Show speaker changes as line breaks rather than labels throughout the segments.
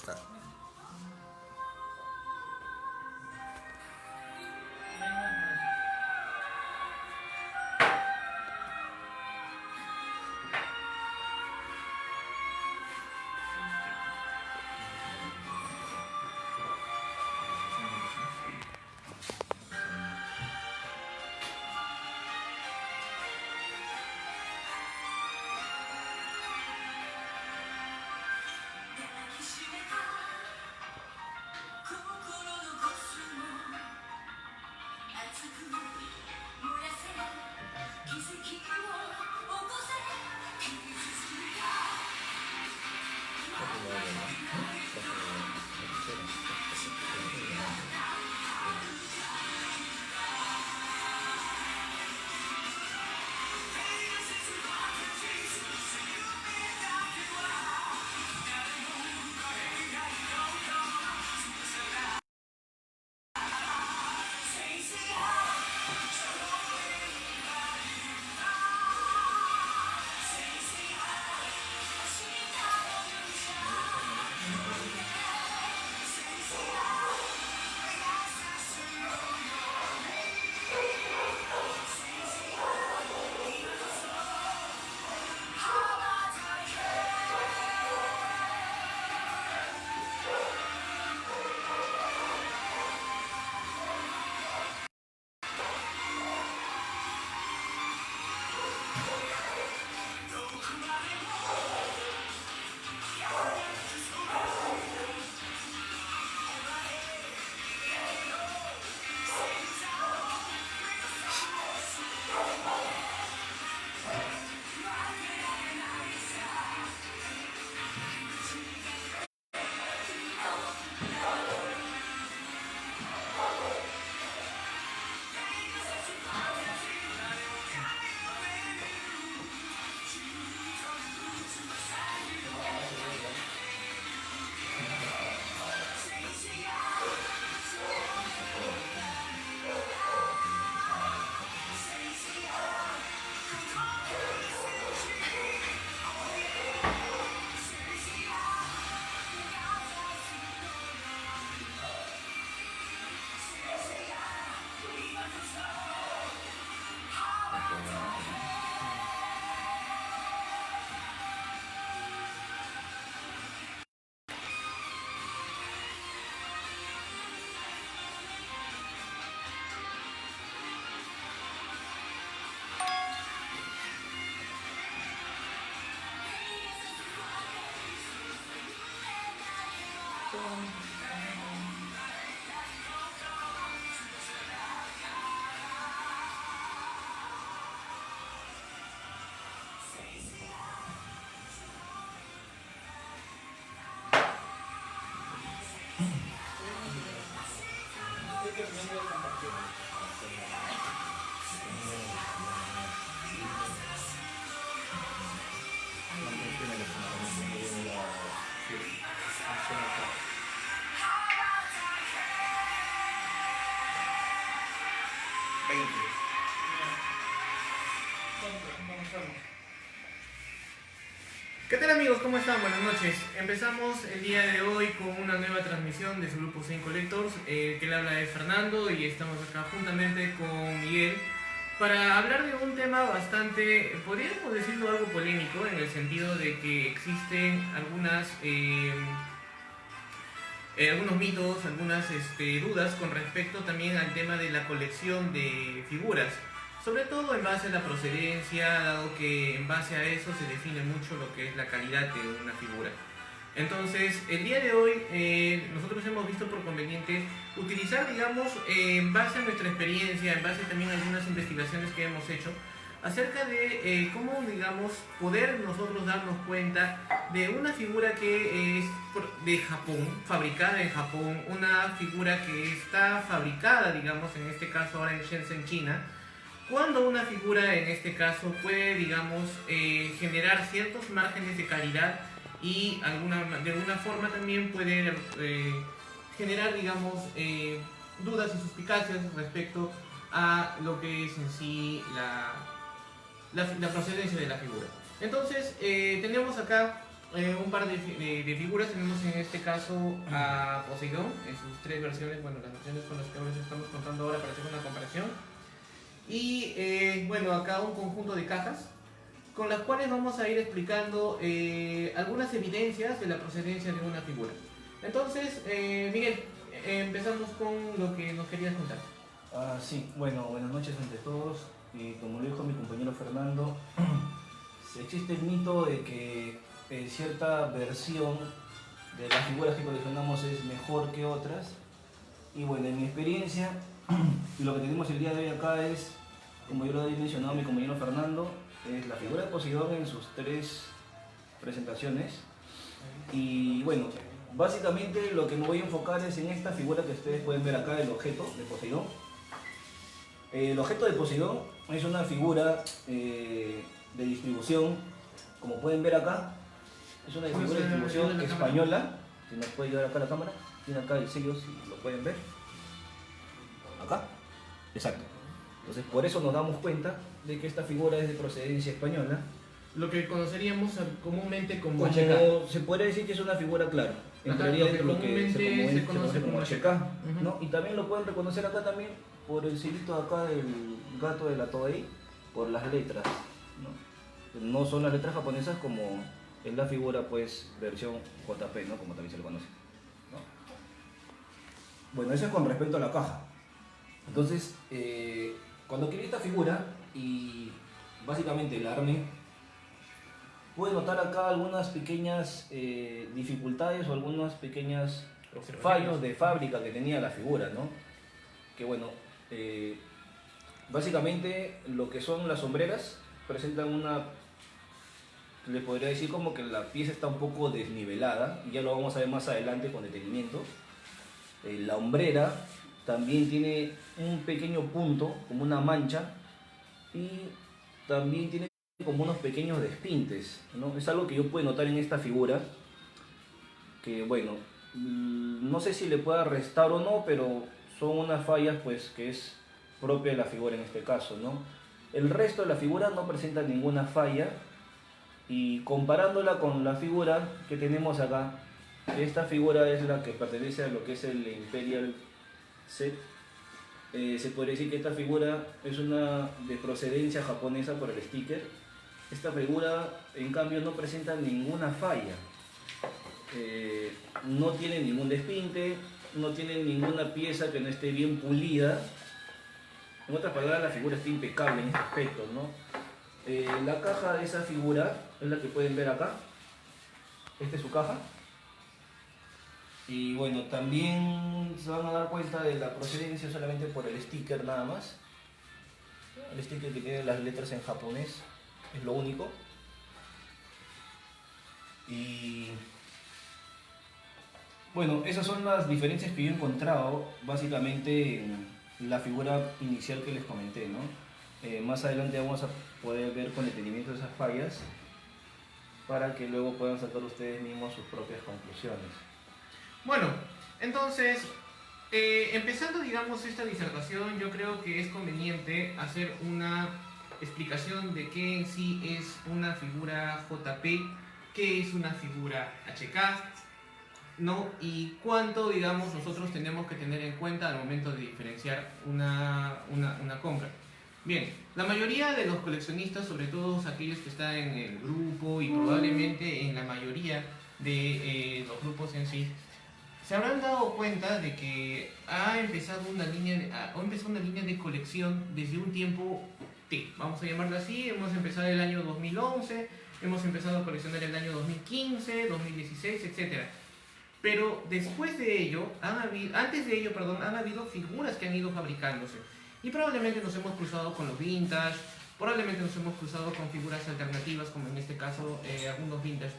está.
¿Qué tal amigos? ¿Cómo están? Buenas noches. Empezamos el día de hoy con una nueva transmisión de su grupo Zen Collectors. Que le habla es Fernando y estamos acá juntamente con Miguel para hablar de un tema bastante, podríamos decirlo, algo polémico, en el sentido de que existen algunos mitos, algunas dudas con respecto también al tema de la colección de figuras. Sobre todo en base a la procedencia, dado que en base a eso se define mucho lo que es la calidad de una figura. Entonces, el día de hoy nosotros hemos visto por conveniente utilizar, digamos, en base a nuestra experiencia, en base también a algunas investigaciones que hemos hecho, acerca de cómo, digamos, poder nosotros darnos cuenta de una figura que es de Japón, fabricada en Japón, una figura que está fabricada, digamos, en este caso ahora en Shenzhen, China, cuando una figura en este caso puede, digamos, generar ciertos márgenes de calidad y de alguna forma también puede generar, digamos, dudas y suspicacias respecto a lo que es en sí la procedencia de la figura. Entonces, tenemos acá un par de figuras. Tenemos en este caso a Poseidón en sus tres versiones, bueno, las versiones con las que ahora estamos contando ahora para hacer una comparación. Y bueno, acá un conjunto de cajas con las cuales vamos a ir explicando algunas evidencias de la procedencia de una figura. Entonces, Miguel, empezamos con lo que nos querías contar.
Sí, bueno, buenas noches ante todos. Como lo dijo mi compañero Fernando, existe el mito de que cierta versión de las figuras que coleccionamos es mejor que otras. Y bueno, en mi experiencia, lo que tenemos el día de hoy acá es, como yo lo había mencionado mi compañero Fernando, es la figura de Poseidón en sus tres presentaciones. Y bueno, básicamente lo que me voy a enfocar es en esta figura que ustedes pueden ver acá, el objeto de Poseidón. El objeto de Poseidón es una figura de distribución, como pueden ver acá, es una figura de distribución española. Si nos puede llevar acá la cámara, tiene acá el sello, si lo pueden ver. Acá, exacto. Entonces por eso nos damos cuenta de que esta figura es de procedencia española.
Lo que conoceríamos comúnmente como
HK. Se podría decir que es una figura, claro, entraría dentro de lo que se conoce como HK, ¿no? Y también lo pueden reconocer acá también por el silito acá del gato de la Toei, por las letras, ¿no? No son las letras japonesas como es la figura, pues, versión JP, ¿no? Como también se le conoce, ¿no? Bueno, eso es con respecto a la caja. Entonces, cuando adquirí esta figura y básicamente la armé, pude notar acá algunas pequeñas dificultades o algunas pequeñas fallos de fábrica que tenía la figura, ¿no? Que bueno, básicamente lo que son las sombreras presentan una, les podría decir como que la pieza está un poco desnivelada, y ya lo vamos a ver más adelante con detenimiento. La hombrera también tiene un pequeño punto, como una mancha, y también tiene como unos pequeños despintes, ¿no? Es algo que yo puedo notar en esta figura, que bueno, no sé si le pueda restar o no, pero son unas fallas pues que es propia de la figura en este caso, ¿no? El resto de la figura no presenta ninguna falla, y comparándola con la figura que tenemos acá, esta figura es la que pertenece a lo que es el Imperial Set. Se podría decir que esta figura es una de procedencia japonesa por el sticker. Esta figura en cambio no presenta ninguna falla, no tiene ningún despinte, no tiene ninguna pieza que no esté bien pulida. En otras palabras, la figura está impecable en este aspecto, ¿no? La caja de esa figura es la que pueden ver acá. Esta es su caja. Y bueno, también se van a dar cuenta de la procedencia solamente por el sticker nada más. El sticker que tiene las letras en japonés es lo único. Y bueno, esas son las diferencias que yo he encontrado básicamente en la figura inicial que les comenté, ¿no? Más adelante vamos a poder ver con detenimiento esas fallas para que luego puedan sacar ustedes mismos sus propias conclusiones.
Bueno, entonces, empezando, digamos, esta disertación, yo creo que es conveniente hacer una explicación de qué en sí es una figura JP, qué es una figura HK, ¿no? Y cuánto, digamos, nosotros tenemos que tener en cuenta al momento de diferenciar una compra. Bien, la mayoría de los coleccionistas, sobre todo aquellos que están en el grupo y probablemente en la mayoría de los grupos en sí, se habrán dado cuenta de que ha empezado una línea de colección desde un tiempo T, vamos a llamarlo así. Hemos empezado el año 2011, hemos empezado a coleccionar el año 2015, 2016, etc. Pero después de ello, antes de ello, han habido figuras que han ido fabricándose. Y probablemente nos hemos cruzado con los vintage, probablemente nos hemos cruzado con figuras alternativas, como en este caso algunos vintage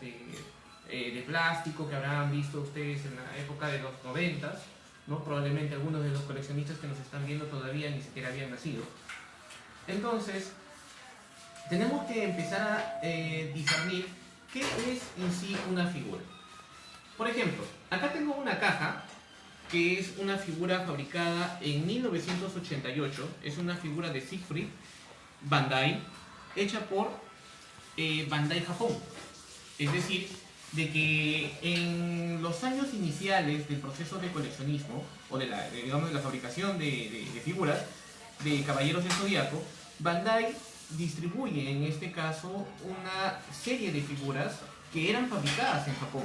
de plástico que habrán visto ustedes en la época de los 90s, ¿no? Probablemente algunos de los coleccionistas que nos están viendo todavía ni siquiera habían nacido. Entonces, tenemos que empezar a discernir qué es en sí una figura. Por ejemplo, acá tengo una caja que es una figura fabricada en 1988, es una figura de Siegfried Bandai, hecha por Bandai Japón. Es decir, de que en los años iniciales del proceso de coleccionismo, o digamos, de la fabricación de figuras de Caballeros del Zodiaco, Bandai distribuye en este caso una serie de figuras que eran fabricadas en Japón.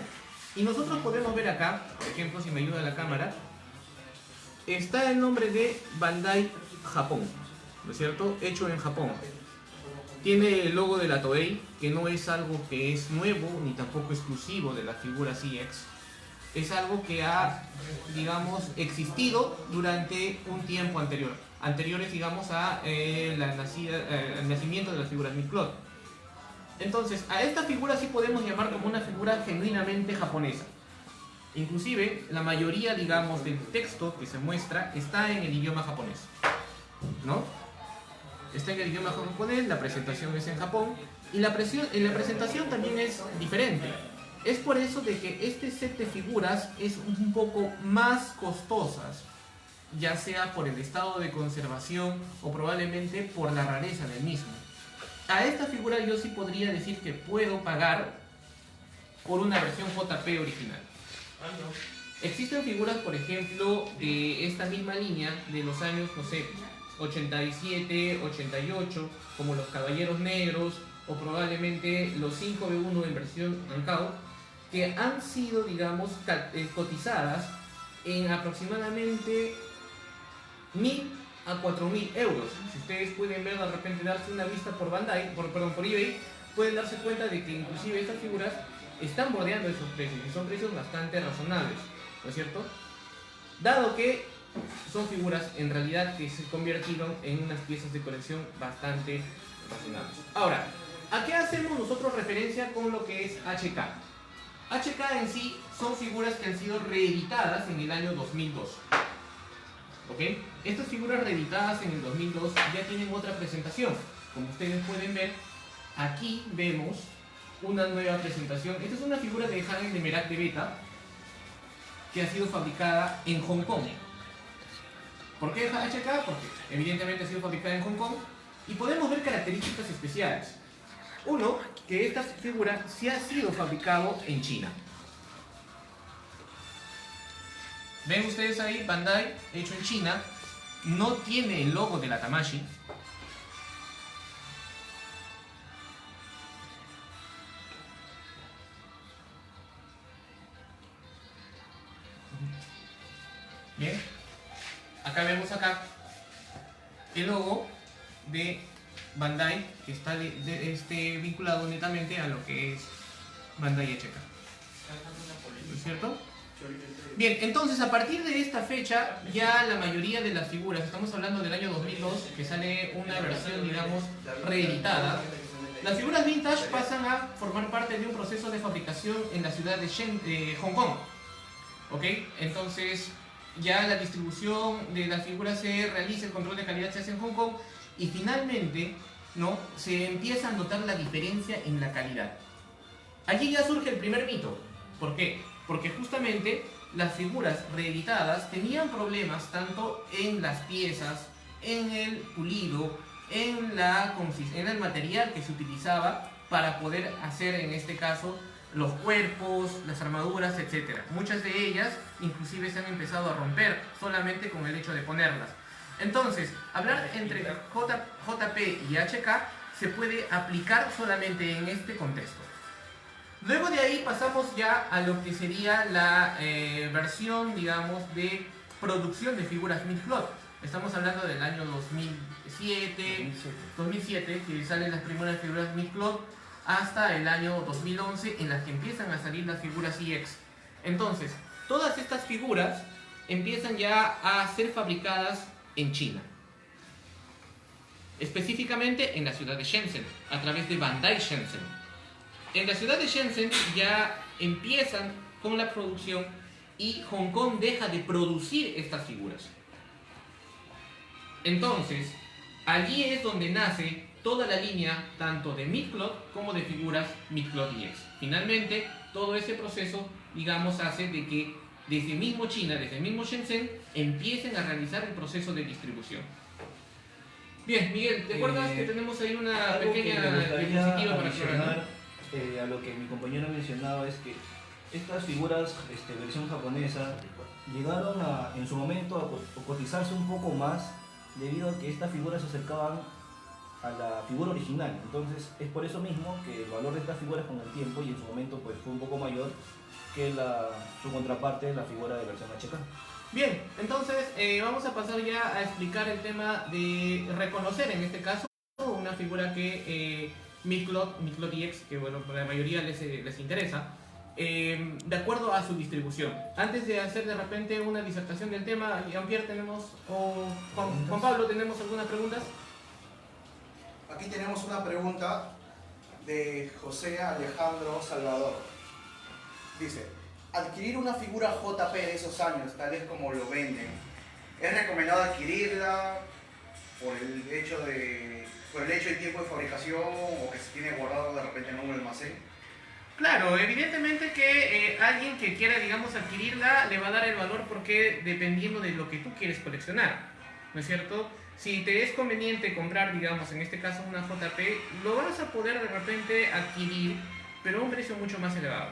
Y nosotros podemos ver acá, por ejemplo, si me ayuda la cámara, está el nombre de Bandai Japón, ¿no es cierto? Hecho en Japón. Tiene el logo de la Toei, que no es algo que es nuevo ni tampoco exclusivo de las figuras EX. Es algo que ha, digamos, existido durante un tiempo anterior. Anteriores, digamos, a el nacimiento de las figuras Midcloth. Entonces, a esta figura sí podemos llamar como una figura genuinamente japonesa. Inclusive, la mayoría, digamos, del texto que se muestra está en el idioma japonés, ¿no? Está en el idioma japonés, la presentación es en Japón, y la presentación también es diferente. Es por eso de que este set de figuras es un poco más costosas, ya sea por el estado de conservación o probablemente por la rareza del mismo. A esta figura yo sí podría decir que puedo pagar por una versión JP original. Existen figuras, por ejemplo, de esta misma línea de los años, no sé, 87, 88, como los Caballeros Negros o probablemente los 5B1 en versión Ankao, que han sido, digamos, cotizadas en aproximadamente 1.000 a 4.000 euros. Si ustedes pueden ver, de repente darse una vista por Bandai, por eBay, pueden darse cuenta de que inclusive estas figuras están bordeando esos precios y son precios bastante razonables, ¿no es cierto? Dado que son figuras en realidad que se convirtieron en unas piezas de colección bastante razonables. Ahora, ¿a qué hacemos nosotros referencia con lo que es HK? HK en sí son figuras que han sido reeditadas en el año 2002. ¿Ok? Estas figuras reeditadas en el 2002 ya tienen otra presentación. Como ustedes pueden ver, aquí vemos una nueva presentación. Esta es una figura de Hagen de Merak de Beta que ha sido fabricada en Hong Kong. ¿Por qué HK? Porque evidentemente ha sido fabricada en Hong Kong y podemos ver características especiales. Uno, que esta figura sí ha sido fabricado en China. Ven ustedes ahí, Bandai, hecho en China, no tiene el logo de la Tamashii. Bien, acá vemos el logo de Bandai que está vinculado netamente a lo que es Bandai HK. ¿No es cierto? Bien, entonces a partir de esta fecha ya la mayoría de las figuras, estamos hablando del año 2002, que sale una versión, digamos, reeditada. Las figuras vintage pasan a formar parte de un proceso de fabricación en la ciudad de Hong Kong. ¿Ok? Entonces ya la distribución de las figuras se realiza, el control de calidad se hace en Hong Kong y finalmente, ¿no?, se empieza a notar la diferencia en la calidad. Aquí ya surge el primer mito. ¿Por qué? Porque justamente las figuras reeditadas tenían problemas tanto en las piezas, en el pulido, en el material que se utilizaba para poder hacer, en este caso, los cuerpos, las armaduras, etc. Muchas de ellas inclusive se han empezado a romper solamente con el hecho de ponerlas. Entonces, hablar entre JP y HK se puede aplicar solamente en este contexto. Luego de ahí pasamos ya a lo que sería la versión, digamos, de producción de figuras Midcloth. Estamos hablando del año 2007, que salen las primeras figuras Midcloth, hasta el año 2011, en las que empiezan a salir las figuras EX. Entonces, todas estas figuras empiezan ya a ser fabricadas en China. Específicamente en la ciudad de Shenzhen, a través de Bandai Shenzhen. En la ciudad de Shenzhen ya empiezan con la producción y Hong Kong deja de producir estas figuras. Entonces, allí es donde nace toda la línea tanto de Midcloth como de figuras Midcloth EX. Finalmente, todo ese proceso, digamos, hace de que desde mismo China, desde mismo Shenzhen, empiecen a realizar el proceso de distribución. Bien, Miguel, ¿te acuerdas que tenemos ahí una pequeña diapositiva para explorar?
a lo que mi compañero mencionaba es que estas figuras versión japonesa llegaron en su momento a cotizarse un poco más debido a que estas figuras se acercaban a la figura original. Entonces es por eso mismo que el valor de estas figuras con el tiempo y en su momento pues fue un poco mayor que su contraparte, la figura de versión HK.
Bien, entonces vamos a pasar ya a explicar el tema de reconocer en este caso una figura que Miclot EX, que bueno, para la mayoría les interesa, de acuerdo a su distribución. Antes de hacer de repente una disertación del tema, Jean-Pierre tenemos, o Juan Pablo, ¿tenemos algunas preguntas?
Aquí tenemos una pregunta de José Alejandro Salvador. Dice, adquirir una figura JP de esos años, tal vez como lo venden, ¿es recomendado adquirirla por el hecho y tiempo de fabricación o que se tiene guardado de repente en un almacén?
Claro, evidentemente que alguien que quiera, digamos, adquirirla le va a dar el valor porque dependiendo de lo que tú quieres coleccionar, ¿no es cierto? Si te es conveniente comprar, digamos, en este caso una JP, lo vas a poder de repente adquirir, pero a un precio mucho más elevado.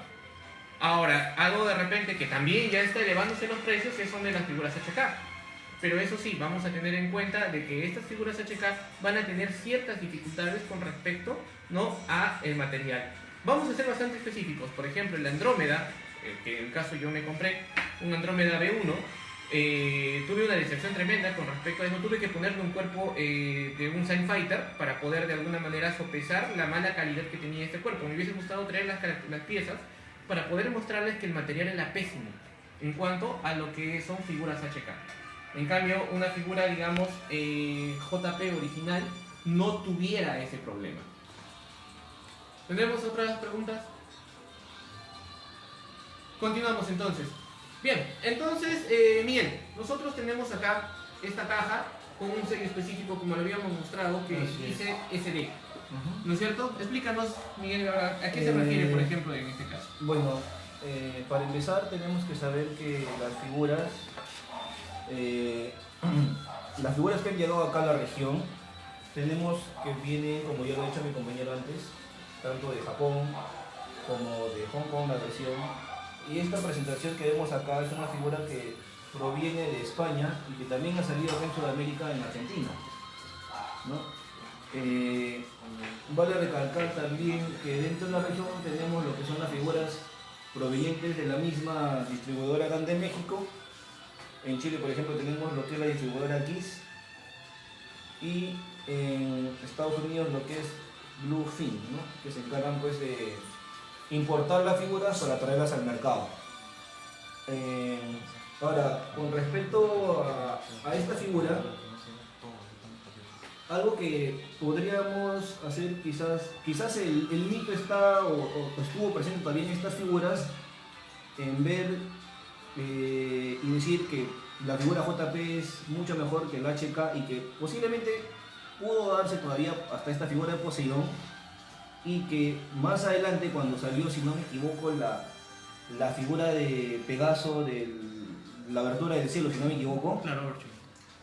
Ahora, algo de repente que también ya está elevándose los precios son de las figuras HK. Pero eso sí, vamos a tener en cuenta de que estas figuras HK van a tener ciertas dificultades con respecto, ¿no?, a el material. Vamos a ser bastante específicos. Por ejemplo, el Andrómeda, que en el caso yo me compré un Andrómeda B1, tuve una decepción tremenda con respecto a eso. Tuve que ponerle un cuerpo de un Sign Fighter para poder de alguna manera sopesar la mala calidad que tenía este cuerpo. Me hubiese gustado traer las piezas para poder mostrarles que el material era pésimo en cuanto a lo que son figuras HK. En cambio, una figura, digamos, JP original no tuviera ese problema. ¿Tendremos otras preguntas? Continuamos entonces. Bien, entonces, Miguel, nosotros tenemos acá esta caja con un sello específico, como lo habíamos mostrado, que dice SD. ¿No es cierto? Explícanos, Miguel, ¿a qué se refiere, por ejemplo, en este caso?
Bueno, para empezar tenemos que saber que las figuras que han llegado acá a la región, tenemos que vienen, como ya lo ha dicho mi compañero antes, tanto de Japón como de Hong Kong, la versión. Y esta presentación que vemos acá es una figura que proviene de España y que también ha salido acá en Sudamérica, en Argentina, ¿no? Vale recalcar también que dentro de la región tenemos lo que son las figuras provenientes de la misma distribuidora acá de México. En Chile, por ejemplo, tenemos lo que es la distribuidora Kiss, y en Estados Unidos lo que es Bluefin, ¿no?, que se encargan pues de importar las figuras para traerlas al mercado. Ahora, con respecto a esta figura, algo que podríamos hacer, quizás el mito está o estuvo presente también en estas figuras, en ver y decir que la figura JP es mucho mejor que el HK y que posiblemente pudo darse todavía hasta esta figura de Poseidón, y que más adelante, cuando salió, si no me equivoco, la figura de Pegaso de la abertura del cielo, si no me equivoco,
Claro,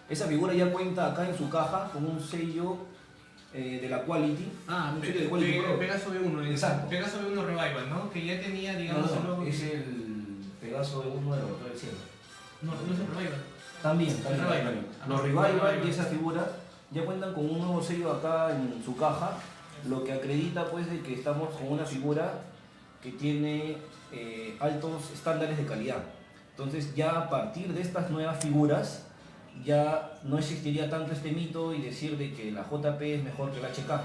esa figura ya cuenta acá en su caja con un sello de la Quality.
Ah,
un sello de Quality Pro.
Pegaso B1.
Exacto.
Pegaso B1 Revival, ¿no? Que ya tenía, digamos,
No, es el Pegaso de uno de la abertura del cielo.
No, no es el Revival.
También.
Revival.
Los Revival y esa figura ya cuentan con un nuevo sello acá en su caja, lo que acredita pues de que estamos con una figura que tiene altos estándares de calidad. Entonces ya a partir de estas nuevas figuras ya no existiría tanto este mito y decir de que la JP es mejor que la HK,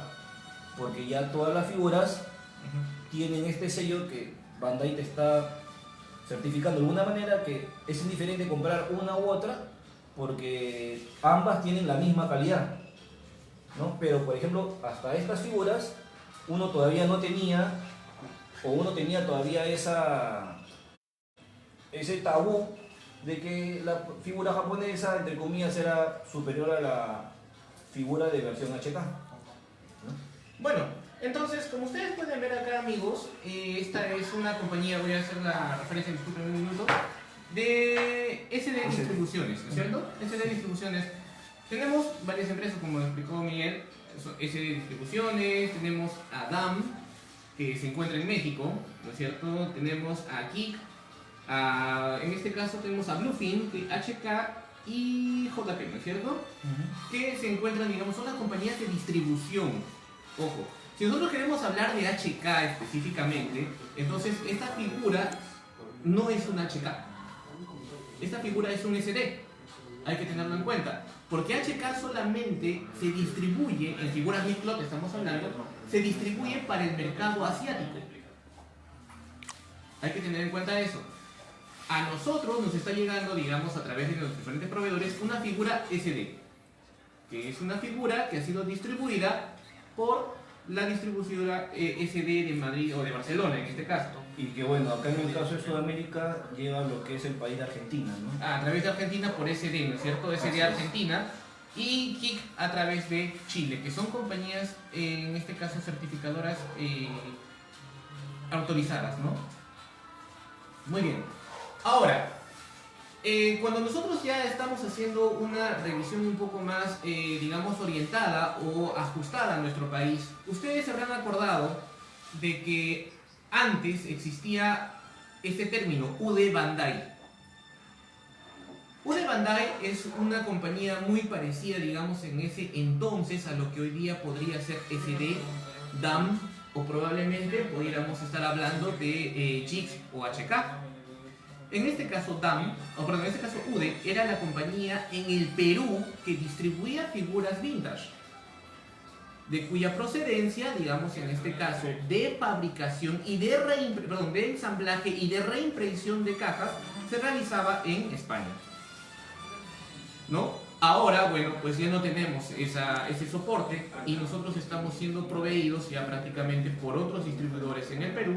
porque ya todas las figuras tienen este sello que Bandai te está certificando de alguna manera, que es indiferente comprar una u otra porque ambas tienen la misma calidad, ¿no? Pero por ejemplo, hasta estas figuras uno todavía no tenía, o uno tenía todavía ese tabú de que la figura japonesa, entre comillas, era superior a la figura de versión HK, ¿no?
Bueno, entonces, como ustedes pueden ver acá, amigos, esta es una compañía, voy a hacer la referencia, disculpen un minuto, de SD Distribuciones, ¿no es cierto? SD Distribuciones. Tenemos varias empresas, como explicó Miguel, SD Distribuciones, tenemos Adam, que se encuentra en México, ¿no es cierto? Tenemos a Kik, en este caso tenemos a Bluefin, HK y JP, ¿no es cierto? Que se encuentran, digamos, son las compañías de distribución. Ojo, si nosotros queremos hablar de HK específicamente, entonces esta figura no es un HK. Esta figura es un SD. Hay que tenerlo en cuenta. Porque HK solamente se distribuye, en figuras mid-cloth estamos hablando, se distribuye para el mercado asiático. Hay que tener en cuenta eso. A nosotros nos está llegando, digamos, a través de los diferentes proveedores, una figura SD, que es una figura que ha sido distribuida por la distribuidora SD de Madrid o de Barcelona, en este caso.
Y que bueno, acá en el caso de Sudamérica llega lo que es el país de Argentina, ¿no?
A través de Argentina por SD, ¿no es cierto? SD Argentina. Y Kik a través de Chile, que son compañías, en este caso, certificadoras autorizadas, ¿no? Muy bien. Ahora, cuando nosotros ya estamos haciendo una revisión un poco más, digamos, orientada o ajustada a nuestro país, ustedes se habrán acordado de que antes existía este término, UD Bandai. UD Bandai es una compañía muy parecida, digamos, en ese entonces a lo que hoy día podría ser SD, DAM, o probablemente pudiéramos estar hablando de JIT o HK. En este caso DAM, en este caso UD, era la compañía en el Perú que distribuía figuras vintage, de cuya procedencia, digamos en este caso, de fabricación y de ensamblaje y de reimpresión de cajas, se realizaba en España, ¿no? Ahora, bueno, pues ya no tenemos ese soporte y nosotros estamos siendo proveídos ya prácticamente por otros distribuidores en el Perú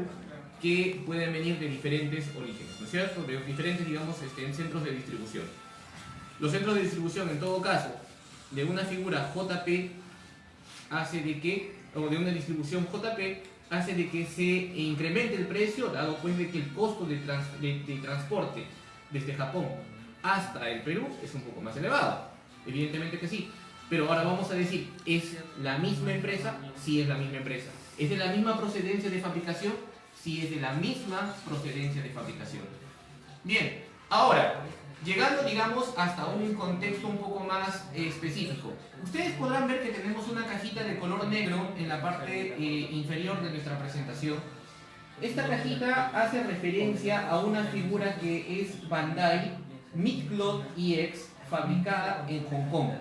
que pueden venir de diferentes orígenes, ¿no es cierto? De diferentes, digamos, en centros de distribución. Los centros de distribución, en todo caso, de una figura JP hace de que, o de una distribución JP, hace de que se incremente el precio, dado pues de que el costo de transporte desde Japón hasta el Perú es un poco más elevado. Evidentemente que sí. Pero ahora vamos a decir, ¿es la misma empresa? Sí, es la misma empresa. ¿Es de la misma procedencia de fabricación? Sí, es de la misma procedencia de fabricación. Bien, ahora, llegando, digamos, hasta un contexto un poco más específico. Ustedes podrán ver que tenemos una cajita de color negro en la parte inferior de nuestra presentación. Esta cajita hace referencia a una figura que es Bandai Mid-Cloth EX, fabricada en Hong Kong.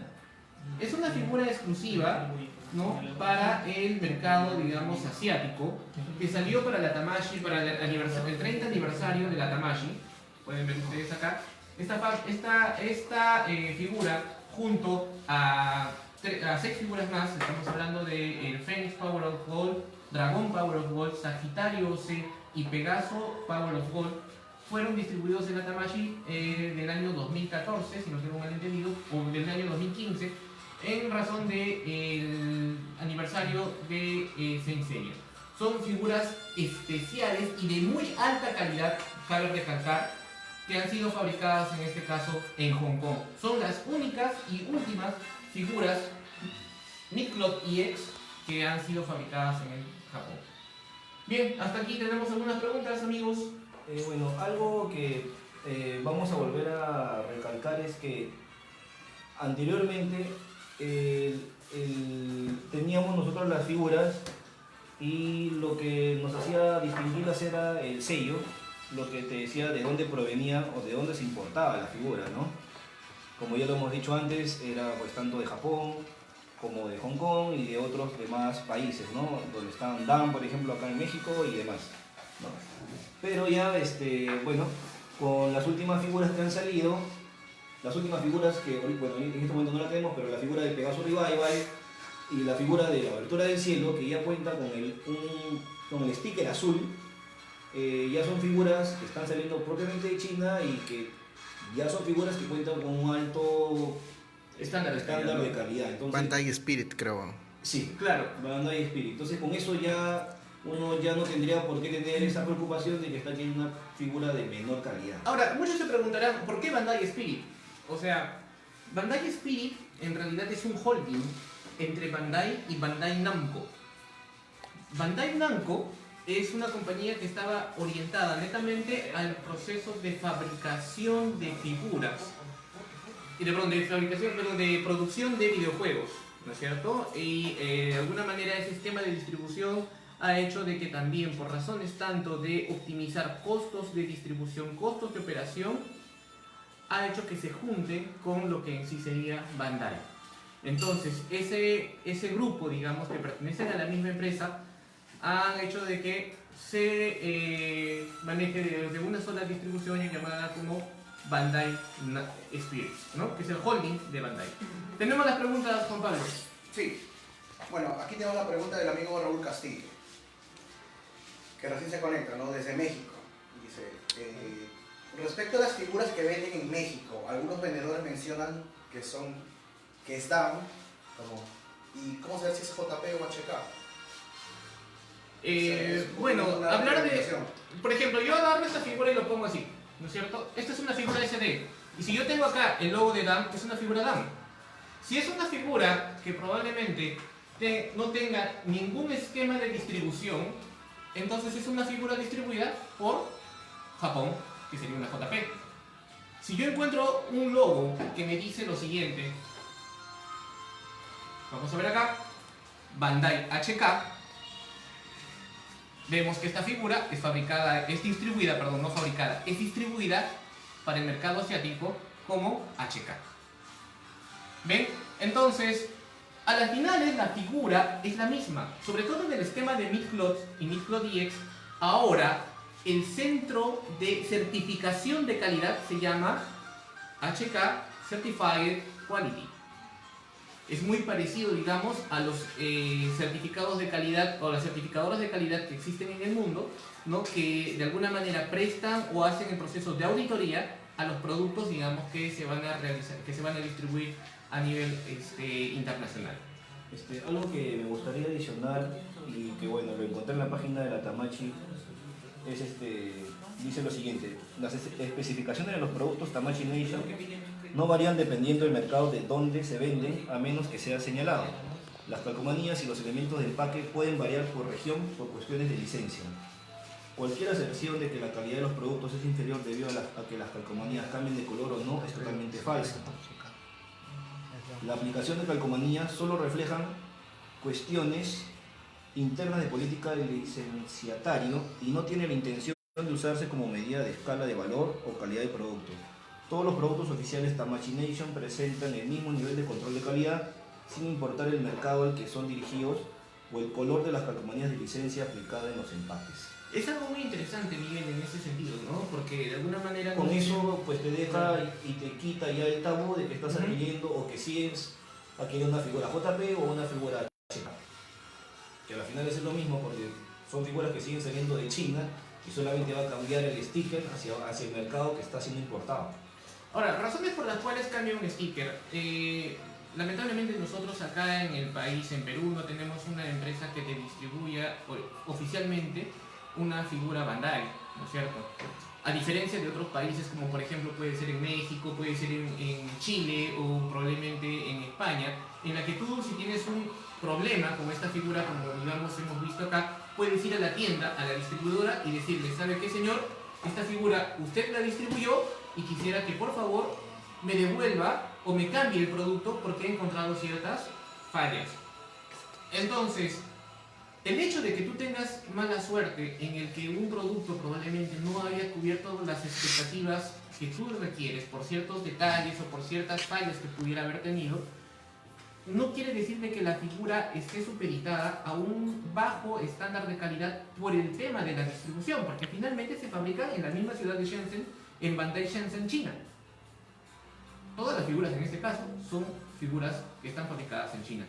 Es una figura exclusiva, ¿no?, para el mercado, digamos, asiático, que salió para la Tamashi, para el 30 aniversario de la Tamashi. Pueden ver ustedes acá. Esta figura, junto a 6 figuras más, estamos hablando de el Phoenix Power of Gold, Dragón Power of Gold, Sagitario OC y Pegaso Power of Gold, fueron distribuidos en la Tamashi del año 2014, si no tengo mal entendido, o del año 2015, en razón del aniversario de Sensei. Son figuras especiales y de muy alta calidad, cabe recalcar, que han sido fabricadas en este caso en Hong Kong. Son las únicas y últimas figuras Mid-Cloth EX que han sido fabricadas en el Japón. Bien, hasta aquí tenemos algunas preguntas, amigos.
Bueno, algo que vamos a volver a recalcar es que anteriormente teníamos nosotros las figuras y lo que nos hacía distinguirlas era el sello, lo que te decía de dónde provenía o de dónde se importaba la figura, ¿no? Como ya lo hemos dicho antes, era pues tanto de Japón como de Hong Kong y de otros demás países, ¿no? Donde están DAM, por ejemplo, acá en México y demás, ¿no? Pero ya, bueno, con las últimas figuras que han salido, las últimas figuras que, bueno, en este momento no la tenemos, pero la figura de Pegaso Revival y la figura de la Abertura del Cielo, que ya cuenta con el sticker azul, ya son figuras que están saliendo propiamente de China y que ya son figuras que cuentan con un alto estándar de calidad. Entonces,
Bandai Spirit, creo.
Sí, claro, Bandai Spirit. Entonces con eso ya uno ya no tendría por qué tener esa preocupación de que está teniendo una figura de menor calidad.
Ahora, muchos se preguntarán, ¿por qué Bandai Spirit? O sea, Bandai Spirit en realidad es un holding entre Bandai y Bandai Namco. Bandai Namco es una compañía que estaba orientada netamente al proceso de fabricación de figuras. De producción de videojuegos, ¿no es cierto? Y de alguna manera ese sistema de distribución ha hecho de que también por razones tanto de optimizar costos de distribución, costos de operación, ha hecho que se junte con lo que en sí sería Bandai. Entonces, ese grupo, digamos, que pertenecen a la misma empresa, han hecho de que se maneje de una sola distribución llamada como Bandai Spirits, ¿no? Que es el holding de Bandai. Tenemos las preguntas, Juan Pablo.
Sí. Bueno, aquí tenemos la pregunta del amigo Raúl Castillo, que recién se conecta, ¿no? Desde México. Dice, respecto a las figuras que venden en México, algunos vendedores mencionan que están como, ¿y cómo saber si es JP o HK?
Bueno, hablar de... Por ejemplo, yo agarro esta figura y lo pongo así, ¿no es cierto? Esta es una figura SD. Y si yo tengo acá el logo de DAM, es una figura DAM. Si es una figura que probablemente no tenga ningún esquema de distribución, entonces es una figura distribuida por Japón, que sería una JP. Si yo encuentro un logo que me dice lo siguiente, vamos a ver acá, Bandai HK, vemos que esta figura es distribuida para el mercado asiático como HK. ¿Ven? Entonces, a las finales la figura es la misma, sobre todo en el esquema de Midcloth y Midcloth EX. Ahora, el centro de certificación de calidad se llama HK Certified Quality. Es muy parecido, digamos, a los certificados de calidad o las certificadoras de calidad que existen en el mundo, ¿no? Que de alguna manera prestan o hacen el proceso de auditoría a los productos, digamos, que se van a realizar, que se van a distribuir a nivel internacional.
Algo que me gustaría adicionar y que bueno, lo encontré en la página de la Tamachi es dice lo siguiente: las especificaciones de los productos Tamachi Nation no varían dependiendo del mercado de donde se venden, a menos que sea señalado. Las calcomanías y los elementos de empaque pueden variar por región por cuestiones de licencia. Cualquier aserción de que la calidad de los productos es inferior debido a que las calcomanías cambien de color o no es totalmente falsa. La aplicación de calcomanías solo reflejan cuestiones internas de política del licenciatario y no tiene la intención de usarse como medida de escala de valor o calidad de producto. Todos los productos oficiales Tamachi Nation presentan el mismo nivel de control de calidad, sin importar el mercado al que son dirigidos o el color de las calcomanías de licencia aplicada en los empaques.
Es algo muy interesante, Miguel, en ese sentido, ¿no? Porque de alguna manera...
Con eso pues te deja y te quita ya el tabú de que estás adquiriendo o que si es adquirir una figura JP o una figura HK. Que al final es lo mismo porque son figuras que siguen saliendo de China y solamente va a cambiar el sticker hacia el mercado que está siendo importado.
Ahora, razones por las cuales cambia un sticker. Lamentablemente nosotros acá en el país, en Perú, no tenemos una empresa que te distribuya oficialmente una figura Bandai, ¿no es cierto? A diferencia de otros países como por ejemplo puede ser en México, puede ser en Chile o probablemente en España, en la que tú si tienes un problema como esta figura, como digamos hemos visto acá, puedes ir a la tienda, a la distribuidora y decirle, ¿sabe qué señor? Esta figura usted la distribuyó y quisiera que por favor me devuelva o me cambie el producto porque he encontrado ciertas fallas. Entonces, el hecho de que tú tengas mala suerte en el que un producto probablemente no haya cubierto las expectativas que tú requieres por ciertos detalles o por ciertas fallas que pudiera haber tenido, no quiere decir de que la figura esté supeditada a un bajo estándar de calidad por el tema de la distribución, porque finalmente se fabrica en la misma ciudad de Shenzhen, en Bandai Shenzhen, China. Todas las figuras en este caso son figuras que están fabricadas en China.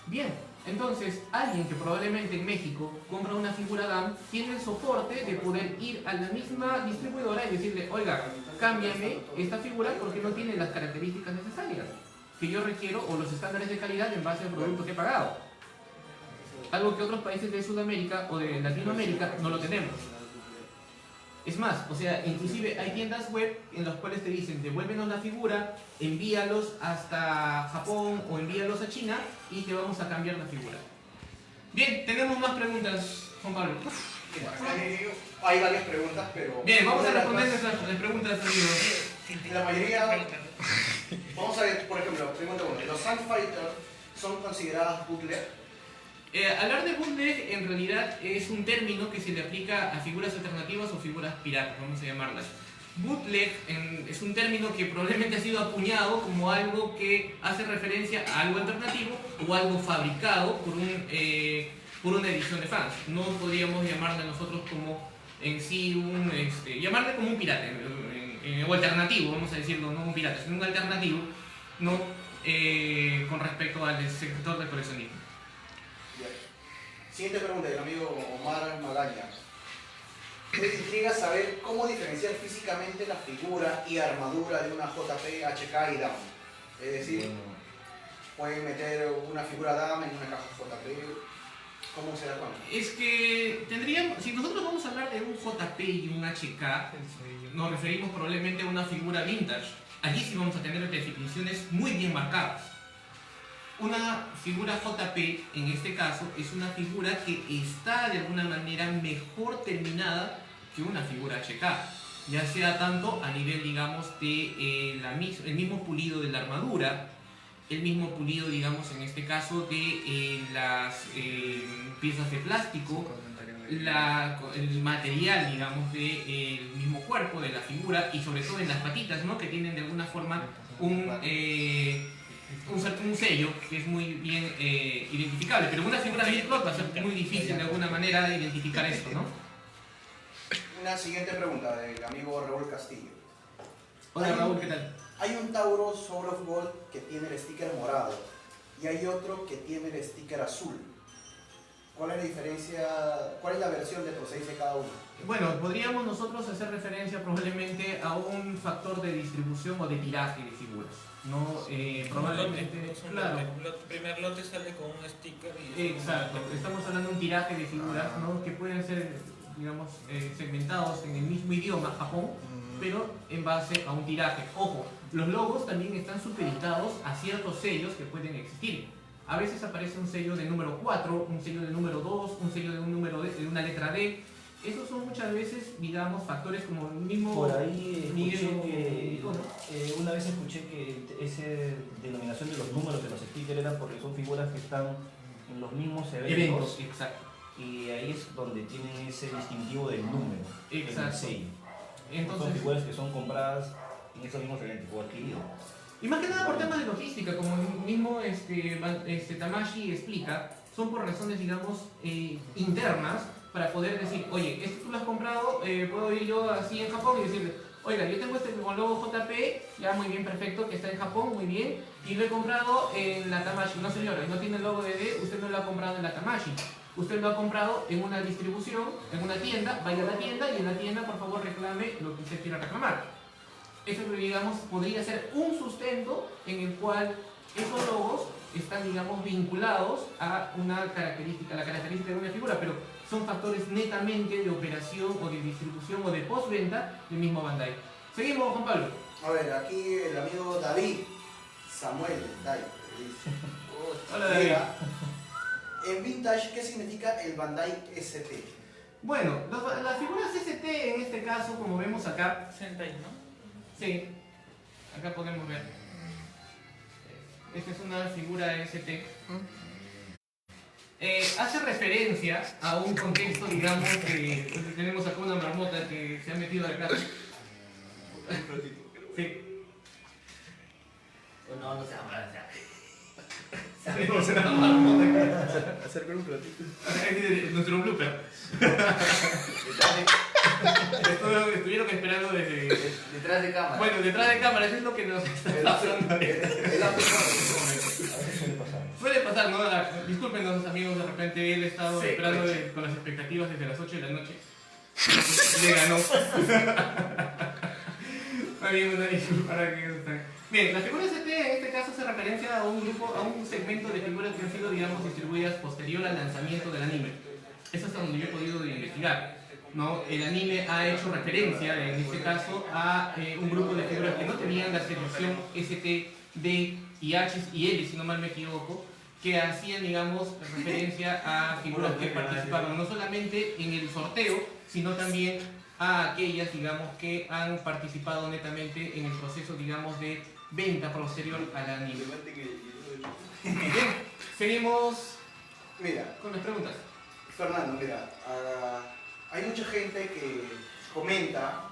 Bien, entonces alguien que probablemente en México compra una figura DAM tiene el soporte de poder ir a la misma distribuidora y decirle, oiga, cámbiame esta figura porque no tiene las características necesarias que yo requiero o los estándares de calidad en base al producto que he pagado. Algo que otros países de Sudamérica o de Latinoamérica no lo tenemos. Es más, o sea, inclusive hay tiendas web en las cuales te dicen, devuélvenos la figura, envíalos hasta Japón o envíalos a China y te vamos a cambiar la figura. Bien, tenemos más preguntas, Juan Pablo.
Hay varias preguntas, pero...
Bien, vamos a
una de
responder
las
las preguntas, amigos.
La mayoría... Vamos a ver, por ejemplo, pregunta 1. ¿Los Sunfighter son consideradas bootleg?
Hablar de bootleg en realidad es un término que se le aplica a figuras alternativas o figuras piratas, vamos a llamarlas. Bootleg es un término que probablemente ha sido acuñado como algo que hace referencia a algo alternativo o algo fabricado por una edición de fans. No podríamos llamarle nosotros como en sí llamarle como un pirata o alternativo, vamos a decirlo, no un pirata, sino un alternativo, no con respecto al sector del coleccionismo.
Bien. Siguiente pregunta del amigo Omar Magaña. Me intriga saber cómo diferenciar físicamente la figura y armadura de una JP, HK y Down. Es decir, pueden meter una figura Down en una caja JP. ¿Cómo se da cuenta?
Es que tendríamos, si nosotros vamos a hablar de un JP y un HK, nos referimos probablemente a una figura vintage. Allí sí vamos a tener definiciones muy bien marcadas. Una figura JP, en este caso, es una figura que está de alguna manera mejor terminada que una figura HK, ya sea tanto a nivel, digamos, de el mismo pulido de la armadura, el mismo pulido, digamos, en este caso, de las piezas de plástico, el material, digamos, del mismo cuerpo de la figura y sobre todo en las patitas, ¿no? Que tienen de alguna forma un sello que es muy bien identificable, pero una figura de va a ser muy difícil de alguna manera identificar esto, ¿no?
Una siguiente pregunta del amigo Raúl Castillo.
Hola Raúl, ¿qué tal?
Hay un Tauro Soul of Gold que tiene el sticker morado y hay otro que tiene el sticker azul. ¿Cuál es la diferencia? ¿Cuál es la versión de procedencia de cada uno?
Bueno, podríamos nosotros hacer referencia probablemente a un factor de distribución o de tiraje de figuras. No, probablemente, claro.
El primer lote sale con un sticker y...
Exacto, estamos hablando de un tiraje de figuras, ¿no? Que pueden ser, digamos, segmentados en el mismo idioma, Japón, pero en base a un tiraje. Ojo, los logos también están supeditados a ciertos sellos que pueden existir. A veces aparece un sello de número 4, un sello de número 2, un sello de un número de una letra D. Esos son muchas veces, digamos, factores como el mismo...
Por ahí escuché
que,
una vez escuché que esa denominación de los números de los stickers era porque son figuras que están en los mismos eventos.
Exacto.
Y ahí es donde tienen ese distintivo del número,
Exacto.
el sello.
Entonces,
son figuras que son compradas en esos mismos eventos o adquiridos.
y más que nada por temas de logística, como el mismo Tamashi explica, son por razones, digamos, internas, para poder decir, oye, esto tú lo has comprado, puedo ir yo así en Japón y decirle, oiga, yo tengo este con logo JP, ya muy bien, perfecto, que está en Japón, muy bien, y lo he comprado en la Tamashi. No señora, no tiene el logo de D, usted no lo ha comprado en la Tamashi. Usted lo ha comprado en una distribución, en una tienda, vaya a la tienda y en la tienda por favor reclame lo que usted quiera reclamar. Eso, digamos, podría ser un sustento en el cual esos logos están, digamos, vinculados a una característica, la característica de una figura, pero son factores netamente de operación o de distribución o de postventa del mismo Bandai. Seguimos, Juan Pablo.
A ver, aquí el amigo David Samuel Dai dice.
Hola, David.
En Vintage, ¿qué significa el Bandai ST?
Bueno, las figuras ST en este caso, como vemos acá,
Sentai, ¿no?
sí, acá podemos ver. Esta es una figura ST. Hace referencia a un contexto, digamos, que tenemos acá una marmota que se ha metido a la clase. Sí.
No, no se llama,
Tenemos una marmota
Acercar un platito.
que nuestro blooper. Estuvieron esperando desde...
detrás de cámara.
Bueno, detrás de cámara, eso es lo que nos está pasando. Suele pasar, ¿no? Discúlpenos, amigos, de repente él ha estado
Sí,
esperando
pues.
con las expectativas desde las 8 de la noche. Le ganó. Está bien, una disculpa para que eso está. Bien, la figura ST en este caso hace referencia a un grupo, a un segmento de figuras que han sido, digamos, distribuidas posterior al lanzamiento del anime. Eso es hasta donde yo he podido investigar, ¿no? El anime ha hecho referencia, en este caso, a un grupo de figuras que no tenían la selección ST, D y H y L, si no mal me equivoco, que hacían, digamos, referencia a figuras que participaron no solamente en el sorteo, sino también a aquellas, digamos, que han participado netamente en el proceso, digamos, de venta posterior al anime. Bien, seguimos
Mira,
con las preguntas.
Fernando, mira, hay mucha gente que comenta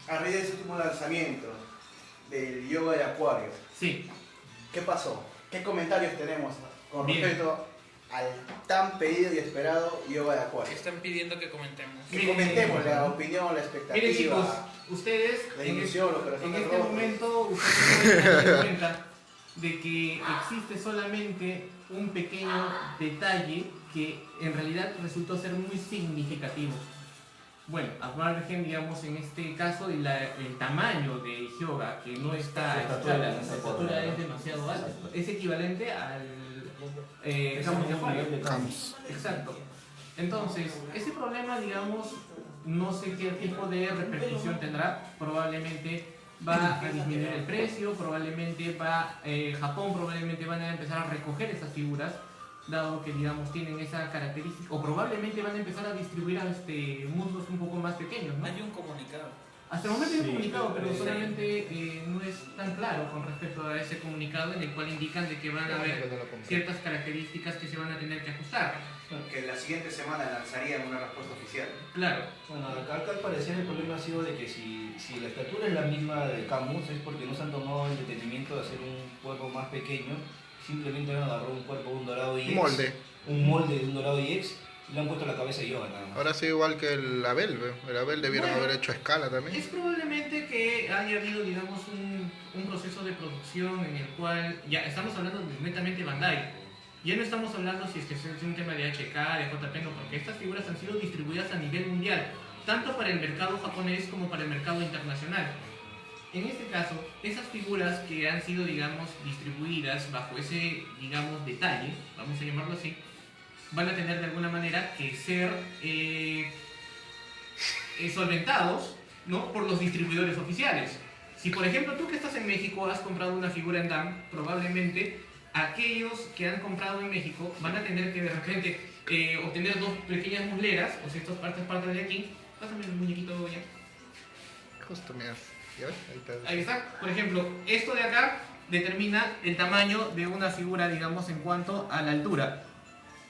a raíz de ese último lanzamiento del yoga de Acuario.
Sí,
¿Qué pasó? ¿Qué comentarios tenemos con
Bien.
respecto al tan pedido y esperado yoga de Acuario?
Están pidiendo que comentemos.
Que comentemos la opinión, la expectativa.
miren chicos, ustedes
La
en
ilusión, los corazones
en este
rotos.
momento ustedes pueden dar cuenta de que existe solamente un pequeño detalle que en realidad resultó ser muy significativo. Bueno, a margen, digamos, en este caso, el tamaño de Hyoga, que no está a escala, la estatura es demasiado alta, es equivalente al Camus de Acuario. Exacto. Entonces, ese problema, digamos, no sé qué tipo de repercusión tendrá. Probablemente va a disminuir el precio, probablemente Japón probablemente van a empezar a recoger esas figuras, dado que, digamos, tienen esa característica, o probablemente van a empezar a distribuir a mundos un poco más pequeños, ¿no?
Hay un comunicado.
Hasta el momento hay un
Sí,
comunicado, pero
sí.
solamente no es tan claro con respecto a ese comunicado en el cual indican de que van a haber ciertas características que se van a tener que ajustar.
Que la siguiente semana lanzarían una respuesta oficial.
Claro,
Bueno, acá al parecer el problema ha sido de que si la estatura es la misma de Camus es porque no se han tomado el detenimiento de hacer un cuerpo más pequeño, simplemente han agarrado un cuerpo de un dorado EX, un molde de un dorado EX y le han puesto la cabeza de yoga nada más.
Ahora sí, igual que el Abel, ¿ve? El Abel debieron
Bueno,
haber hecho a escala también.
es probablemente que haya habido, digamos, un proceso de producción en el cual ya estamos hablando de netamente Bandai. Ya no estamos hablando si es que es un tema de HK, de JP, no, porque estas figuras han sido distribuidas a nivel mundial, tanto para el mercado japonés como para el mercado internacional. En este caso, esas figuras que han sido, digamos, distribuidas bajo ese, digamos, detalle, vamos a llamarlo así, van a tener de alguna manera que ser solventados, ¿no?, por los distribuidores oficiales. Si, por ejemplo, tú que estás en México has comprado una figura en DAM, probablemente aquellos que han comprado en México van a tener que de repente obtener dos pequeñas musleras, o sea, estas partes de aquí. Pásame el muñequito ya.
Justo, mira. ¿Ya ves? Ahí está.
Ahí está. Por ejemplo, esto de acá determina el tamaño de una figura, digamos, en cuanto a la altura.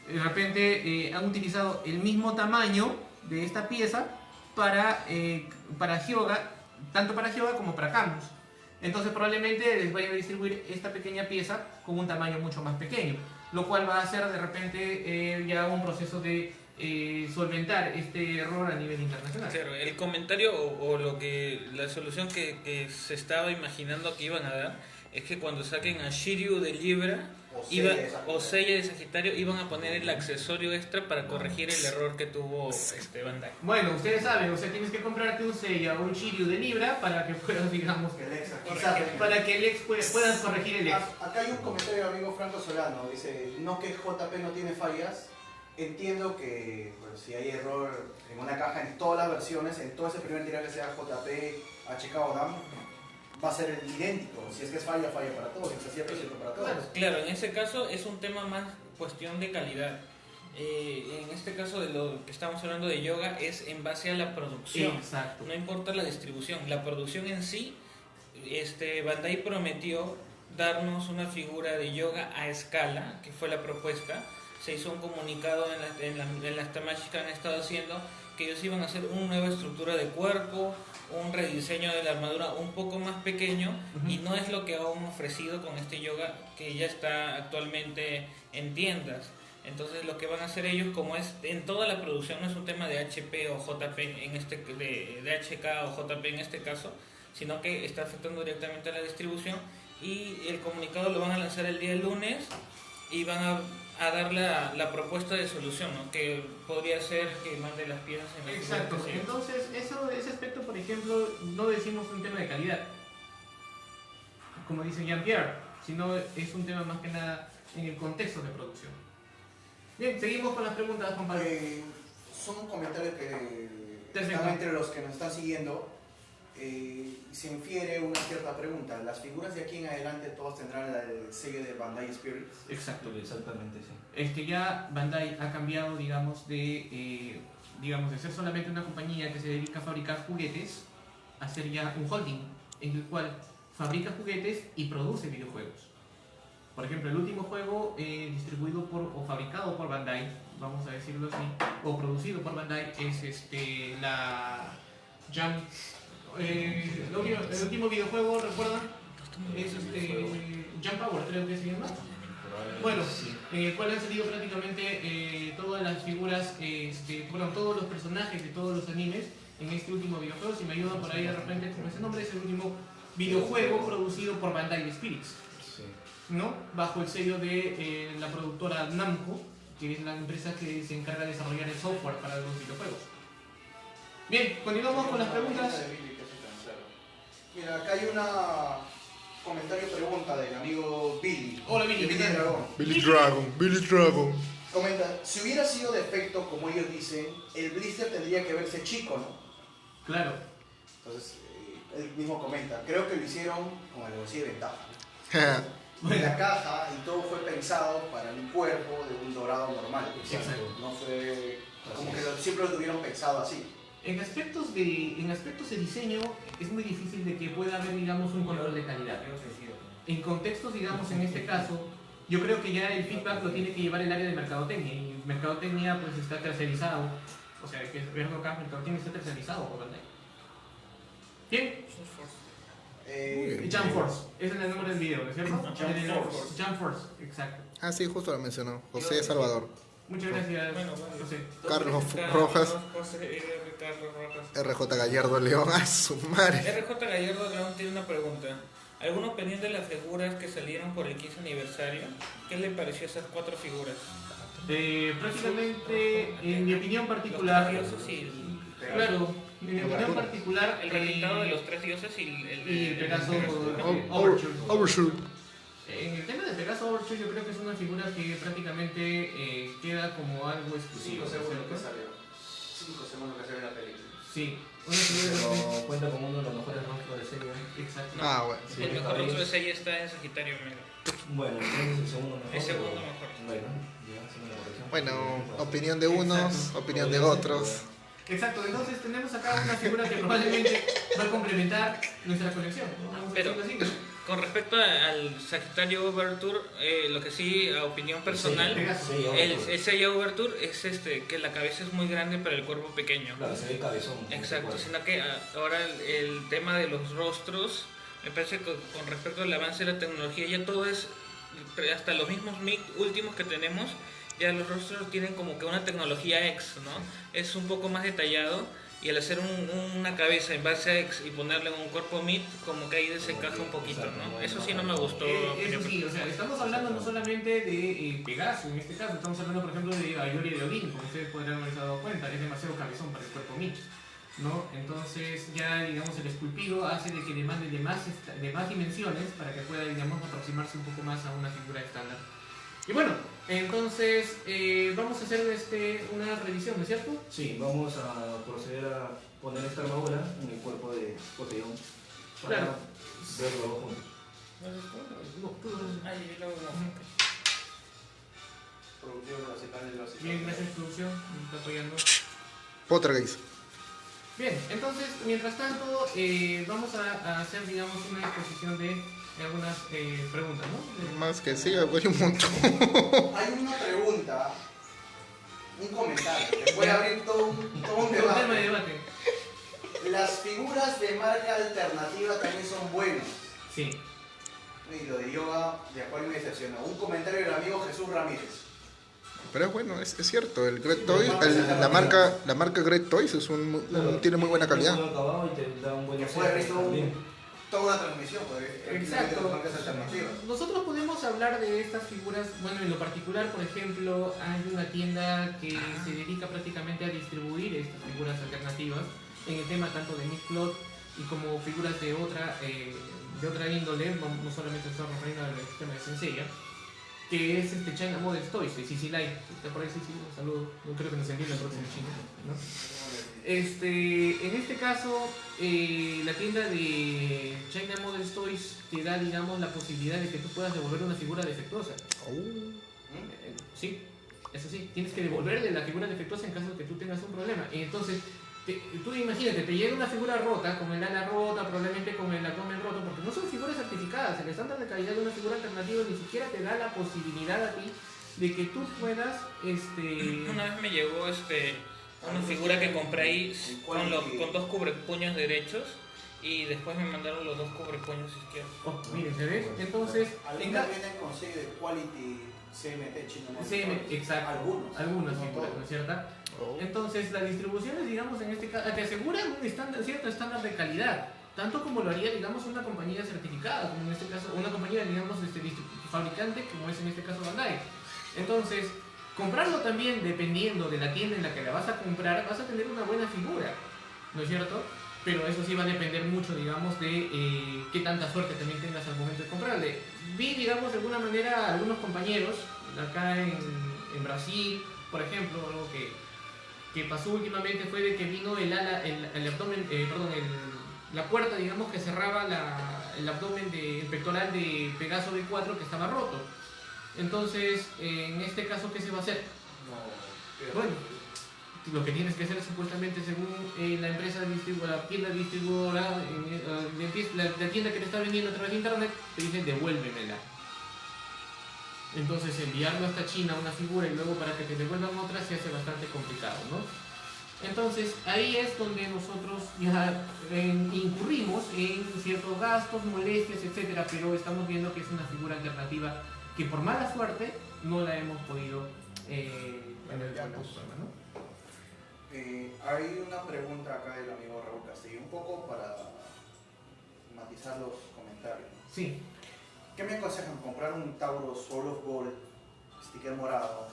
De repente han utilizado el mismo tamaño de esta pieza para Hyoga, tanto para Hyoga como para Camus. Entonces probablemente les vayan a distribuir esta pequeña pieza con un tamaño mucho más pequeño, lo cual va a hacer de repente ya un proceso de solventar este error a nivel internacional.
Claro, el comentario o la solución que se estaba imaginando que iban a dar es que cuando saquen a Shiryu de Libra o Seiya de Sagitario iban a poner el accesorio extra para corregir el error que tuvo Bandai.
Bueno, ustedes saben, o sea, tienes que comprarte un Seiya o un Shiryu de Libra para que puedas, digamos,
El ex, quizás,
para que el ex puedas corregir el ex.
Acá hay un comentario del amigo Franco Solano, dice, no que JP no tiene fallas, entiendo que bueno, si hay error en una caja en todas las versiones, en todo ese primer tiraje sea JP, HK o DAM, va a ser idéntico, si es que es falla, falla para todos, si es así, es para todos.
Claro, en ese caso es un tema más cuestión de calidad. En este caso de lo que estamos hablando de yoga es en base a la producción.
Exacto.
No importa la distribución, la producción en sí, Bandai prometió darnos una figura de yoga a escala, que fue la propuesta. Se hizo un comunicado en las Tamashis que han estado haciendo, que ellos iban a hacer una nueva estructura de cuerpo, un rediseño de la armadura un poco más pequeño, y no es lo que han ofrecido con este yoga que ya está actualmente en tiendas. Entonces lo que van a hacer ellos, como es en toda la producción, no es un tema de HP o JP de HK o JP en este caso, sino que está afectando directamente a la distribución, y el comunicado lo van a lanzar el día lunes y van a dar la propuesta de solución, ¿no?, que podría ser que mande las piezas en el
Exacto.
siguiente.
Entonces, ese aspecto, por ejemplo, no decimos un tema de calidad, como dice Jean-Pierre, sino es un tema más que nada en el contexto de producción. Bien, seguimos con las preguntas, compadre.
Son comentarios que
Perfecto.
están entre los que nos están siguiendo. se infiere una cierta pregunta. ¿Las figuras de aquí en adelante todas tendrán el sello de Bandai Spirits?
Exacto.
Exactamente, sí.
Es que ya Bandai ha cambiado, digamos, de ser solamente una compañía que se dedica a fabricar juguetes, a ser ya un holding en el cual fabrica juguetes y produce videojuegos. Por ejemplo, el último juego distribuido o fabricado por Bandai, vamos a decirlo así, o producido por Bandai es la Jump. El último videojuego, ¿recuerdan? Es Jump Power, creo que se llama. Bueno, en el cual han salido prácticamente todas las figuras, todos los personajes de todos los animes en este último videojuego. Si me ayudan por ahí de repente con ese nombre, es el último videojuego producido por Bandai Spirits,
Sí.
¿no? Bajo el sello de la productora Namco, que es la empresa que se encarga de desarrollar el software para los videojuegos. Bien, continuamos con las preguntas.
Mira, acá hay una comentario pregunta del amigo Billy.
Hola, Billy,
de
¿qué
Billy
tal?
Dragón.
Billy Dragon.
Comenta, si hubiera sido defecto, como ellos dicen, el blister tendría que verse chico, ¿no?
Claro.
Entonces, él mismo comenta, creo que lo hicieron con alevosía y ventaja.
Bueno.
La caja y todo fue pensado para un cuerpo de un dorado normal.
Exacto.
No fue como que siempre lo tuvieron pensado así.
En aspectos de diseño es muy difícil de que pueda haber, digamos, un control de calidad. En contextos, digamos, en este caso, yo creo que ya el feedback lo tiene que llevar el área de mercadotecnia, y mercadotecnia pues está tercerizado, o sea, que es verlo acá, mercadotecnia está tercerizado por Bandai. Bien, Jump Force, ese es el nombre del video, ¿no es cierto? Jump Force, exacto.
Ah, sí, justo lo mencionó. José Salvador.
Muchas gracias,
Bueno,
José.
Carlos Rojas. RJ Gallardo León. ¡A su madre!
RJ Gallardo León tiene una pregunta. ¿Alguna opinión de las figuras que salieron por el 15 aniversario? ¿Qué le pareció a esas 4 figuras?
Prácticamente, en mi opinión particular,
Los 3 dioses y
claro, en mi opinión particular,
el resultado de los 3 dioses y
y Pegaso
Overshoot.
Overshoot. En el tema de Pegaso Overshoot, yo creo que es una figura que prácticamente queda como algo exclusivo.
5 segundos que salió. 5 segundos que salió la película.
Sí, una figura
Pero cuenta como uno de los mejores rostros de serie.
exacto.
Ah, bueno.
Sí,
el mejor
cabellos.
rostro de serie está en Sagitario Omega.
Bueno, entonces el segundo mejor.
El segundo
pero-
mejor.
Bueno, ya hacemos la corrección.
Bueno, opinión de unos,
Exacto.
opinión de otros.
Exacto, entonces tenemos acá una figura que probablemente va a complementar nuestra colección, ¿no? Vamos a
Pero
decirlo así.
con respecto al Sagitario Overture, lo que sí, a opinión personal,
Pegaso.
Sí,
el sello Overture es que la cabeza es muy grande pero el cuerpo pequeño.
Claro, se ve cabezón.
Exacto, sino que ahora el tema de los rostros, me parece que con respecto al avance de la tecnología ya todo es, hasta los mismos MIG últimos que tenemos, ya los rostros tienen como que una tecnología X, ¿no? Es un poco más detallado y al hacer una cabeza en base a X y ponerle un cuerpo MIG, como que ahí desencaja un poquito, ¿no? Eso sí no me gustó.
Eso sí, o sea, estamos hablando no solamente de Pegaso, en este caso, estamos hablando por ejemplo de Ayori de Odín, como ustedes podrán haberse dado cuenta, es demasiado cabezón para el cuerpo MIG, ¿no? Entonces ya, digamos, el esculpido hace de que demande de más dimensiones para que pueda, digamos, aproximarse un poco más a una figura estándar. Y bueno, entonces vamos a hacer una revisión, ¿no es cierto?
Sí, vamos a proceder a poner esta armadura en el cuerpo de Poseidón para
Claro.
verlo juntos.
No, tú no.
Ay, yo lo veo.
Producción de los secales de los
Bien, gracias producción, me está apoyando.
Poltergeist.
Bien, entonces, mientras tanto, vamos a hacer, digamos, una exposición de algunas preguntas, ¿no?
Más que sí, hay un montón.
Hay una pregunta, un comentario, que puede abrir todo un
Un tema de
debate.
debate.
Las figuras de marca alternativa también son buenas.
Sí.
Y lo de yoga, de acuerdo me decepcionó. Un comentario del amigo Jesús Ramírez.
Pero es bueno, es cierto. El Great Toys, la marca Great Toys tiene muy buena calidad.
Tiene un buen acabado y te da un buen
Que puede abrir
también.
toda una transmisión, porque
Exacto.
las marcas alternativas.
Nosotros podemos hablar de estas figuras, bueno, en lo particular, por ejemplo, hay una tienda que se dedica prácticamente a distribuir estas figuras alternativas en el tema tanto de Mixplot y como figuras de otra índole, no solamente estamos refiriendo al sistema de Senseiya, que es China Model Toys de CC Light. Está por ahí, CC, un saludo. No creo que nos entienda el próximo chino, ¿no? En este caso, la tienda de China Model Toys te da, digamos, la posibilidad de que tú puedas devolver una figura defectuosa. Sí, eso sí, tienes que devolverle la figura defectuosa en caso de que tú tengas un problema. Y entonces, tú imagínate, te llega una figura rota, con el ala rota, probablemente con el abdomen roto, porque no son figuras certificadas. El estándar de calidad de una figura alternativa ni siquiera te da la posibilidad a ti de que tú puedas,
Una vez me llegó una figura que compré ahí con 2 cubrepuños derechos y después me mandaron los 2 cubrepuños izquierdos.
Oh, miren, ¿se ve? Entonces,
Algunas vienen con sello de Quality CMT chino.
exacto, algunas figuras, ¿no es cierto?
Oh.
Entonces, las distribuciones, digamos, en este caso, te aseguran cierto estándar de calidad, tanto como lo haría, digamos, una compañía certificada, como en este caso, una compañía, digamos, fabricante, como es en este caso Bandai. Entonces, comprarlo también, dependiendo de la tienda en la que la vas a comprar, vas a tener una buena figura, ¿no es cierto? Pero eso sí va a depender mucho, digamos, de qué tanta suerte también tengas al momento de comprarle. Vi, digamos, de alguna manera a algunos compañeros acá en Brasil, por ejemplo, algo que pasó últimamente fue de que vino el abdomen, la puerta, digamos, que cerraba el abdomen el pectoral de Pegaso B4 que estaba roto. Entonces, en este caso, ¿qué se va a hacer? Bueno, lo que tienes que hacer supuestamente, según la empresa distribuidora, la tienda distribuidora, la tienda que te está vendiendo a través de internet, te dice devuélvemela. Entonces, enviarlo hasta China una figura y luego para que te devuelvan otra se hace bastante complicado, ¿no? Entonces, ahí es donde nosotros ya incurrimos en ciertos gastos, molestias, etcétera, pero estamos viendo que es una figura alternativa que por mala suerte no la hemos podido tener con la forma, ¿no?
Hay una pregunta acá del amigo Raúl Castillo, un poco para matizar los comentarios.
Sí.
¿Qué me aconsejan? ¿Comprar un Tauro Soul of Gold, sticker morado,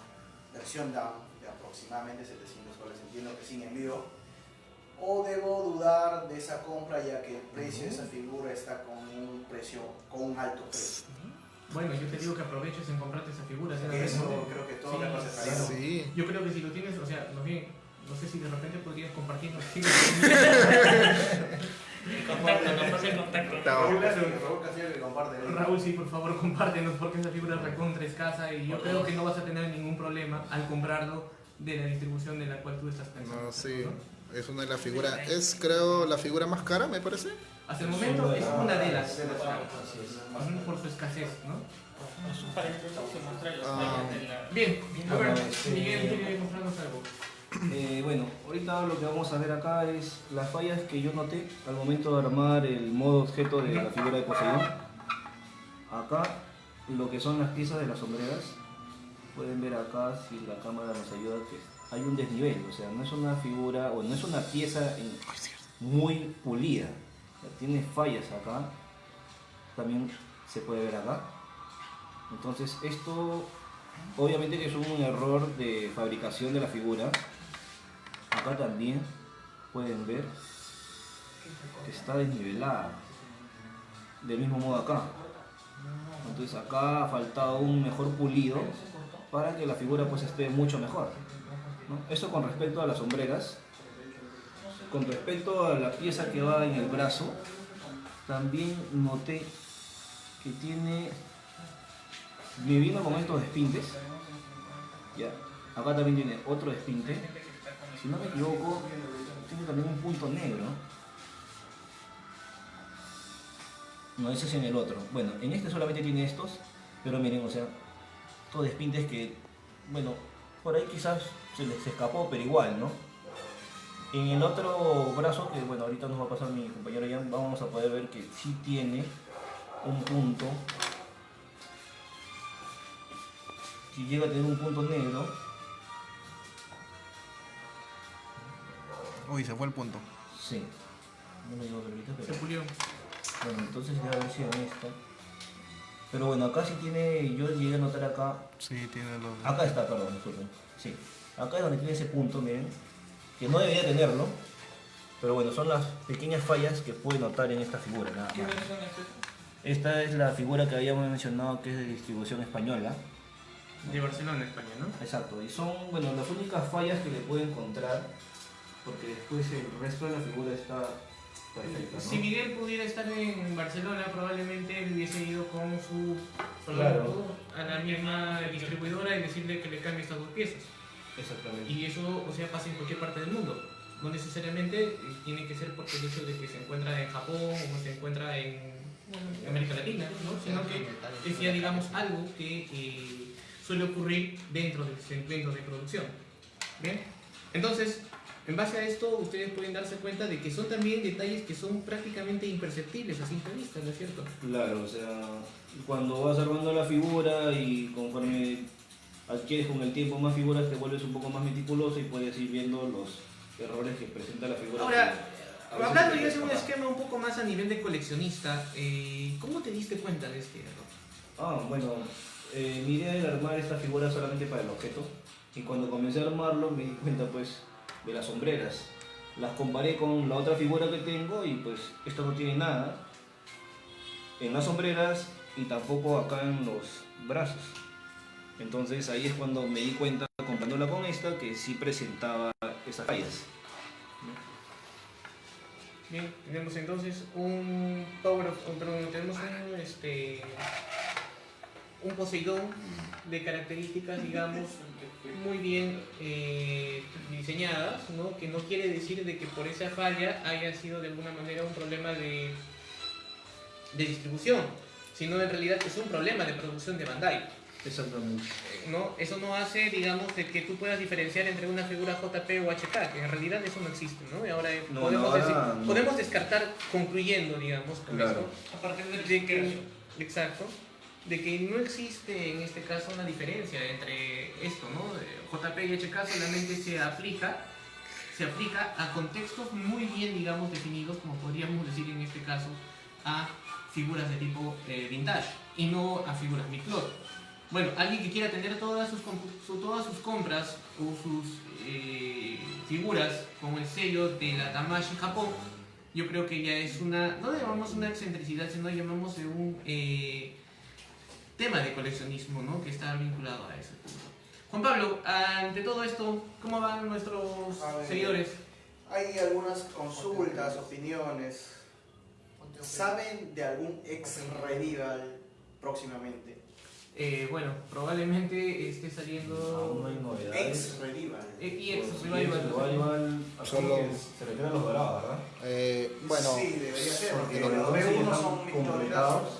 versión down, de aproximadamente 700 soles, entiendo que sin envío? ¿O debo dudar de esa compra ya que el precio de esa figura está con un alto precio?
Bueno, yo te digo que aproveches en comprarte esa figura.
Eso creo que todo
sí,
le aconsejaría.
Sí.
Yo creo que si lo tienes, o sea, más bien, no sé si de repente podrías compartirlo.
Contacto, no pase el contacto.
Raúl Castillo que comparte.
Raúl, sí, por favor, compártenos porque esa figura es recontra escasa y yo creo que no vas a tener ningún problema al comprarlo de la distribución de la cual tú estás pensando.
No, sí.
¿no?
Es una de las figuras. Es, creo, la figura más cara, me parece.
Hasta el momento es una de las por su escasez, ¿no?
En su paréntesis se muestra los
Ah.
fallos de la...
Bien, a ver,
Bueno,
Miguel quiere mostrarnos algo.
Bueno, ahorita lo que vamos a ver acá es las fallas que yo noté al momento de armar el modo objeto de la figura de Poseidón. Acá lo que son las piezas de las sombreras, pueden ver acá, si la cámara nos ayuda, que hay un desnivel, o sea, no es una figura o no es una pieza muy pulida, o sea, tiene fallas acá, también se puede ver acá. Entonces esto obviamente que es un error de fabricación de la figura. Acá también pueden ver que está desnivelada, del mismo modo acá. Entonces acá ha faltado un mejor pulido para que la figura pues esté mucho mejor, ¿no? Eso con respecto a las sombreras. Con respecto a la pieza que va en el brazo, también noté que me vino con estos espintes. Ya. Acá también tiene otro espinte. Si no me equivoco, tiene también un punto negro. No, ese es en el otro. Bueno, en este solamente tiene estos, pero miren, o sea, estos espintes que, bueno, por ahí quizás se les escapó, pero igual, ¿no? En el otro brazo, que bueno, ahorita nos va a pasar mi compañero Jan, vamos a poder ver que sí tiene un punto. Si llega a tener un punto negro.
Uy, se fue el punto.
Sí. No lo llevo ahorita,
Se
pero...
pulió.
Bueno, entonces ya a ver si en esta. Pero bueno, acá sí tiene, yo llegué a notar acá.
Sí, tiene los.
Acá está, perdón, disculpen. Sí. Acá es donde tiene ese punto, miren. Que no debería tenerlo. Pero bueno, son las pequeñas fallas que puede notar en esta figura, nada
¿Qué
más.
versión es esta?
Esta es la figura que habíamos mencionado que es de distribución española.
De Barcelona, España, ¿no?
Exacto. Y son, bueno, las únicas fallas que le puedo encontrar porque después el resto de la figura está perfecta, ¿no?
Si Miguel pudiera estar en Barcelona, probablemente él hubiese ido con su producto
Claro.
a la misma distribuidora y decirle que le cambie estas dos piezas.
Exactamente.
Y eso, o sea, pasa en cualquier parte del mundo. No necesariamente tiene que ser porque el hecho de que se encuentra en Japón o se encuentra en América Latina, ¿no? Sino que es ya, digamos, algo que suele ocurrir dentro del segmento de producción. ¿Bien? Entonces, en base a esto, ustedes pueden darse cuenta de que son también detalles que son prácticamente imperceptibles a simple vista, ¿no es cierto?
Claro, o sea, cuando vas armando la figura y conforme adquieres con el tiempo más figuras, te vuelves un poco más meticuloso y puedes ir viendo los errores que presenta la figura.
Ahora,
que a veces
hablando
te
ya de un
escapa.
esquema un poco más a nivel de coleccionista, ¿cómo te diste cuenta de este error?
Bueno, mi idea era armar esta figura solamente para el objeto y cuando comencé a armarlo me di cuenta pues de las sombreras. Las comparé con la otra figura que tengo y pues esto no tiene nada en las sombreras y tampoco acá en los brazos. Entonces ahí es cuando me di cuenta, comparándola con esta, que sí presentaba esas fallas.
Bien, tenemos entonces un Power of Control, tenemos un Poseidón de características, digamos, muy bien diseñadas, ¿no? Que no quiere decir de que por esa falla haya sido de alguna manera un problema de distribución, sino en realidad es un problema de producción de Bandai.
Exactamente.
¿No? Eso no hace, digamos, de que tú puedas diferenciar entre una figura JP o HK, que en realidad eso no existe, ¿no? Y ahora
No,
podemos,
ahora
decir,
no.
podemos descartar, concluyendo, digamos, con
Claro.
esto, a partir de que, exacto, de que no existe en este caso una diferencia entre esto, ¿no? JP y HK solamente se aplica a contextos muy bien, digamos, definidos, como podríamos decir en este caso, a figuras de tipo vintage y no a figuras mid-plot. Bueno, alguien que quiera tener todas sus compras o sus figuras con el sello de la Tamashi Japón, yo creo que ya es una, no llamamos una excentricidad, sino llamamos de un tema de coleccionismo, ¿no? Que está vinculado a ese punto. Juan Pablo, ante todo esto, ¿cómo van nuestros
A ver.
seguidores?
Hay algunas consultas, opiniones. ¿Saben de algún ex-revival próximamente?
Bueno, probablemente esté
Aún
saliendo
no hay novedades.
Ex-revival.
y ex
Pues,
revival.
Revival,
Solo-
que se refiere a los dorados, ¿verdad?
Bueno,
Sí, debería ser,
Porque
porque
los de
los
bronce ya
B1
están
son
completados.
victoriosos.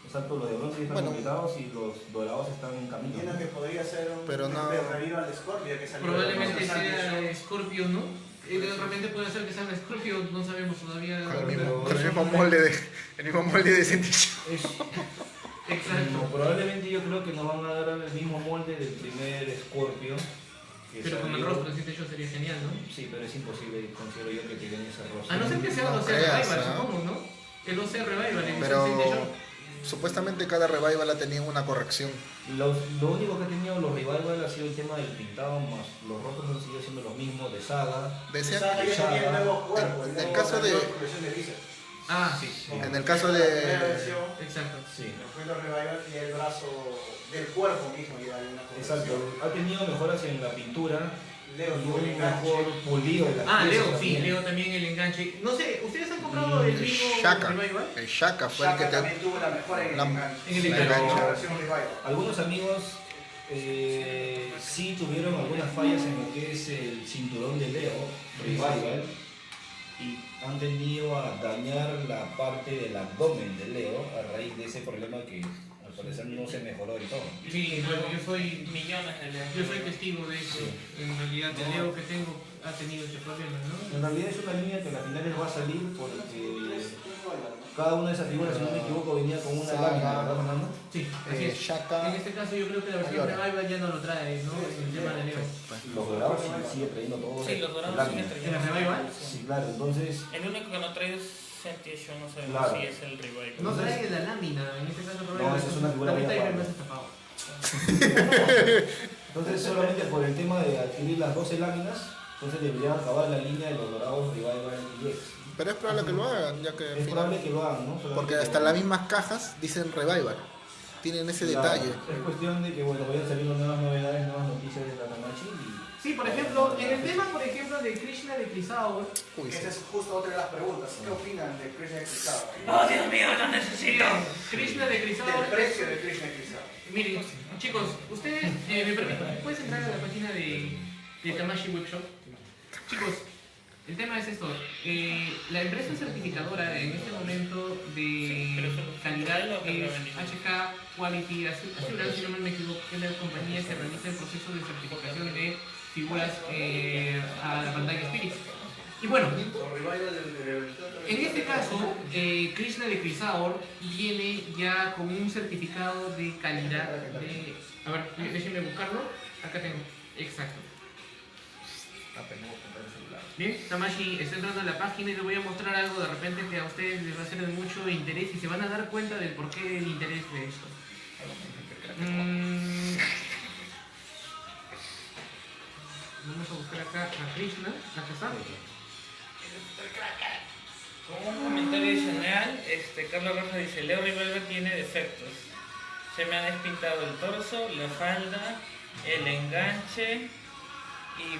Exacto, los de bronce ya están
Bueno.
completados y los dorados están en camino.
Entiendo que podría ser un
Pero no-
revival de Scorpio que salió.
Probablemente
hace unos
sea
años.
Scorpio, ¿no? De repente puede ser que sea un Scorpio, no sabemos todavía.
con el
Pero
mismo
eso
molde el mismo molde de Sentinel.
Exacto.
Probablemente yo creo que nos van a dar el mismo molde del primer Scorpio. que
Pero con el
salió.
rostro, así de hecho sería genial, ¿no?
Sí, pero es imposible, considero yo, que tengan ese rostro.
A no ser que sea
No
el OC
creas,
Revival,
¿ah?
supongo, ¿no? El OC Revival en
Pero
el Show.
supuestamente cada revival ha tenido una corrección.
Lo único que han tenido los revival ha sido el tema del pintado, más los rostros han seguido siendo los mismos de saga.
Decían,
Saga ya tenía el nuevo cuerpo,
en el
nuevo-
caso
la
de-
nueva colección de Blizzard.
Ah, sí.
en el caso
La primera
de
versión,
Exacto.
Sí.
después los revival y el brazo del cuerpo mismo ya hay una corrección.
Exacto, ha tenido mejoras en la pintura
Leo
y
tuvo el
un
enganche.
mejor pulido de las
Ah,
piezas
Leo, sí,
también.
Leo también el enganche. No sé, ¿ustedes han comprado el mismo
Shaka.
Revival?
El Shaka fue el
Shaka
que te...
también tuvo la mejora en el
la-
enganche.
en el
Sí,
enganche.
la versión revival.
Algunos amigos sí tuvieron algunas fallas en lo que es el cinturón de Leo Revival y han tendido a dañar la parte del abdomen de Leo a raíz de ese problema que al parecer no se mejoró del todo.
Sí, bueno, yo soy
Millones de leones.
Yo soy testigo de eso. En realidad, el Leo que tengo ha tenido este problema, ¿no?
En realidad es una línea que a la final les va a salir porque cada una de esas figuras, si no me equivoco, venía con una
Saga.
lámina, ¿verdad, Fernando?
Sí, así es.
Shaka
En este caso yo creo que la versión
Mayora.
Revival ya no lo trae, ¿no? El tema de Leo.
Los dorados sí sigue trayendo todo.
Sí, los dorados
lámina.
siguen
¿En la
trayendo.
Revival?
Sí, claro, entonces
El único que no trae es Sentisho, no sabemos
Claro.
si es el Revival.
No trae la lámina, en este caso
No, esa es una figura
la mitad
muy
y
aparte.
más escapado.
Entonces solamente por el tema de adquirir las 12 láminas, entonces deberían acabar la línea de los dorados Revival y X.
Pero es probable que lo hagan, ya que al
Es
final-
probable que lo hagan, ¿no? Solamente
porque
que,
hasta
bueno,
las mismas cajas dicen revival. Tienen ese
claro,
detalle.
Es cuestión de que bueno, vayan saliendo nuevas novedades, nuevas noticias de la Tamachi y
Sí, Sí, por ejemplo, en el tema, por ejemplo, de Krishna de Crisaur,
Uy, sí.
Esa es justo otra de las preguntas. ¿Qué opinan de Krishna Crisaur?
¡Oh, Dios mío, lo necesito!
Krishna de Crisaur.
Del precio de Krishna Crisaur.
Miren, chicos, ustedes, me permiten, ¿puedes entrar a la página de Tamashi Webshop? Chicos, el tema es esto. La empresa certificadora en este momento de calidad es HK Quality Assurance, si no me equivoco, que es la compañía que realiza el proceso de certificación de figuras a la pantalla Spirit. Y bueno, en este caso, Krishna de Crisaur viene ya con un certificado de calidad de... A ver, déjenme buscarlo. Acá tengo. Exacto. Bien, Tamashi está entrando a la página y les voy a mostrar algo de repente que a ustedes les va a ser de mucho interés y se van a dar cuenta del porqué del interés de esto. Vamos a buscar acá a Krishna. Acá está.
Como un comentario adicional, Carlos Rojas dice, Leo Revolver tiene defectos. Se me ha despintado el torso, la falda, el enganche y...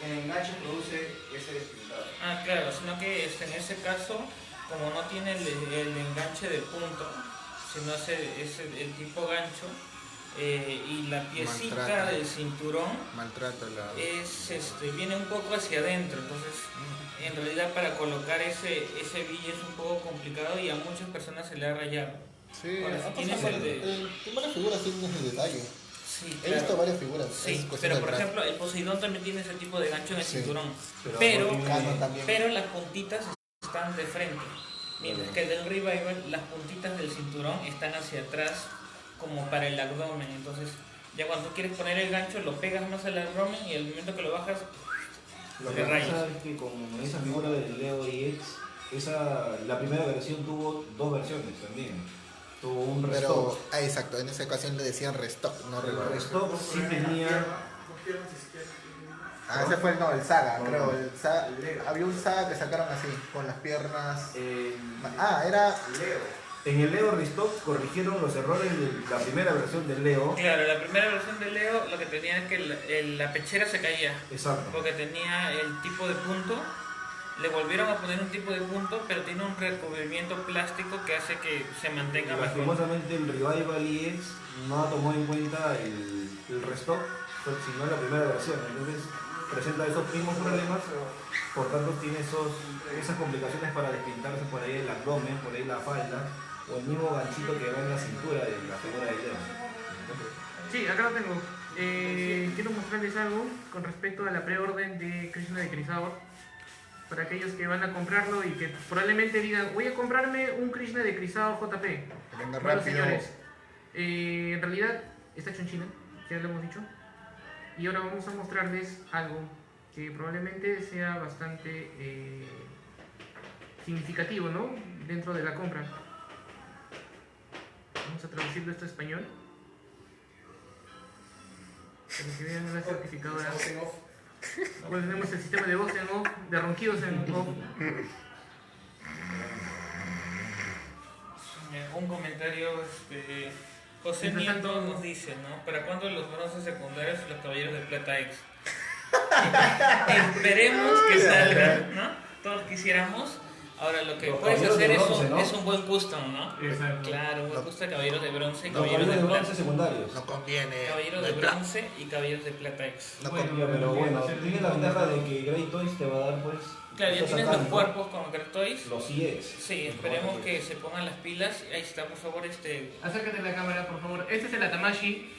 El enganche produce ese despintado.
Ah, claro, sino que en ese caso, como no tiene el enganche de punto, sino es el tipo gancho, y la piecita
Maltrata.
del cinturón
Maltrata la...
viene un poco hacia adentro, entonces en realidad para colocar ese bille es un poco complicado y a muchas personas se le ha rayado.
Sí,
Ahora, si
ha
tienes
pasado
el de...
en varias figuras tiene ese detalle.
Sí,
He
claro.
visto varias figuras. es
Sí,
cuestión
pero
de
por
trato.
ejemplo el Poseidón también tiene ese tipo de gancho en el
Sí.
cinturón,
Pero
pero,
Vulcano también.
pero las puntitas están de frente, mientras que el del Revival las puntitas del cinturón están hacia atrás como para el abdomen, entonces ya cuando tú quieres poner el gancho lo pegas más al abdomen y al momento que lo bajas
Lo
se
que
raya.
pasa es que con esa figura del Leo EX, la primera versión tuvo dos versiones también. Tuvo un
Pero,
restock.
exacto, en esa ocasión le decían restock, no
El
revival.
restock sí tenía.
Ese fue el Saga,
No,
creo.
no.
El Saga, había un Saga que sacaron así, con las piernas.
eh,
Era.
en el Leo Restock corrigieron los errores de la primera versión del Leo.
Claro, la primera versión de Leo lo que tenía es que la pechera se caía
Exacto.
porque tenía el tipo de punto. Le volvieron a poner un tipo de punto, pero tiene un recubrimiento plástico que hace que se mantenga mejor.
Lastimosamente el Revival EX no tomó en cuenta el restock, sino la primera versión. Entonces presenta esos mismos problemas, por tanto tiene esas complicaciones para despintarse por ahí el abdomen, por ahí la falda, o el mismo ganchito que va en la cintura de la figura de Leo.
Sí, acá lo tengo. Quiero mostrarles algo con respecto a la preorden de Krishna de Crisaur. Para aquellos que van a comprarlo y que probablemente digan, voy a comprarme un Krishna de Crisaur JP.
Que venga
Bueno,
rápido.
señores, en realidad está hecho en China, ya lo hemos dicho. Y ahora vamos a mostrarles algo que probablemente sea bastante significativo, ¿no? Dentro de la compra. Vamos a traducirlo esto a español. Para que vean la certificadora. Bueno, tenemos el sistema de voz en off, de ronquidos en off.
Un comentario, José
Mientras
Nieto
tanto-
nos dice, ¿no? ¿Para cuándo los bronces secundarios y los caballeros de plata X? Esperemos que salgan, ¿no? Todos quisiéramos. Ahora lo que
Los
puedes
caballeros
hacer
de
es
bronce, ¿no?
es un buen custom, ¿no?
Exacto.
Claro, un buen custom de caballeros de bronce y
Los
caballeros de
caballeros de
plata.
bronce secundarios.
No conviene.
Caballeros
no
de
hay plan.
bronce y caballeros de plata X.
No
Bueno,
conviene.
Pero bueno,
hacer
tiene
un
la ventaja de
comentario.
que Great Toys te va a dar pues.
Claro, ya
está
tienes los
sacando
cuerpos con Great Toys.
Los EX.
Sí, esperemos que se pongan las pilas. Ahí está, por favor,
Acércate a la cámara, por favor. Este es el Tamashi.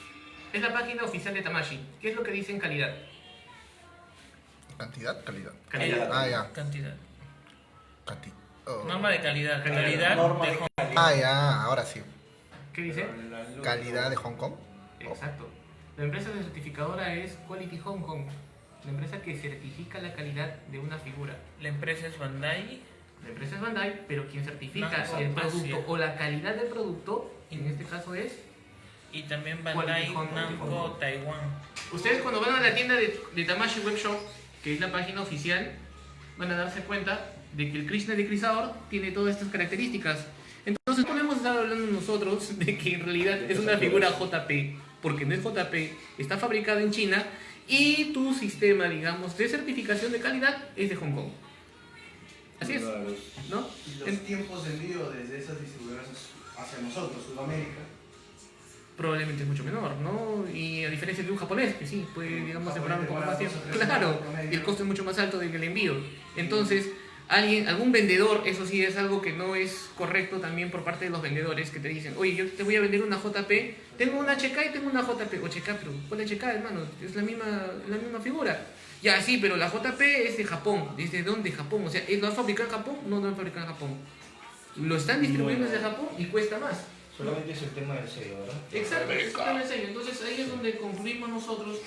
Es la página oficial de Tamashi. ¿Qué es lo que dice en calidad?
¿Cantidad? Calidad.
Calidad.
Ah, ya.
cantidad.
Oh.
Norma de calidad.
Calidad.
Calidad
Norma
de
de
Hong
Ah, ya, ahora sí.
¿Qué dice?
Calidad de Hong Kong.
Exacto. La empresa certificadora es Quality Hong Kong. La empresa que certifica la calidad de una figura.
La empresa es Bandai.
La empresa es Bandai, pero quien certifica
Namco
el producto
Asia.
o la calidad del producto, en este caso es...
Y también Bandai
Quality Hong Kong.
Namco Taiwán.
Ustedes cuando van a la tienda de Tamashi Webshop, que es la página oficial, van a darse cuenta de que el Krishna de Crisaur tiene todas estas características. Entonces no hemos estado hablando nosotros de que en realidad es una figura JP, porque no es JP, está fabricada en China y tu sistema, digamos, de certificación de calidad es de Hong Kong. Así es, ¿no?
Y los tiempos de envío desde esas distribuidoras hacia nosotros, Sudamérica.
Probablemente es mucho menor, ¿no? Y a diferencia de un japonés, que sí, puede, digamos, demorar un poco más tiempo. Claro, y el costo es mucho más alto del que el envío. Entonces, algún vendedor, eso sí es algo que no es correcto también por parte de los vendedores que te dicen, oye, yo te voy a vender una JP, tengo una HK y tengo una JP. O HK, pero ¿cuál es HK, hermano? Es la misma figura. Ya, sí, pero la JP es de Japón. ¿Desde dónde? Japón. O sea, ¿lo has fabricado en Japón? No, no lo fabricado en Japón. Lo están distribuyendo desde Japón y cuesta más.
Solamente es el tema del sello, ¿verdad?
Exacto, es el tema del sello. Entonces ahí es donde concluimos nosotros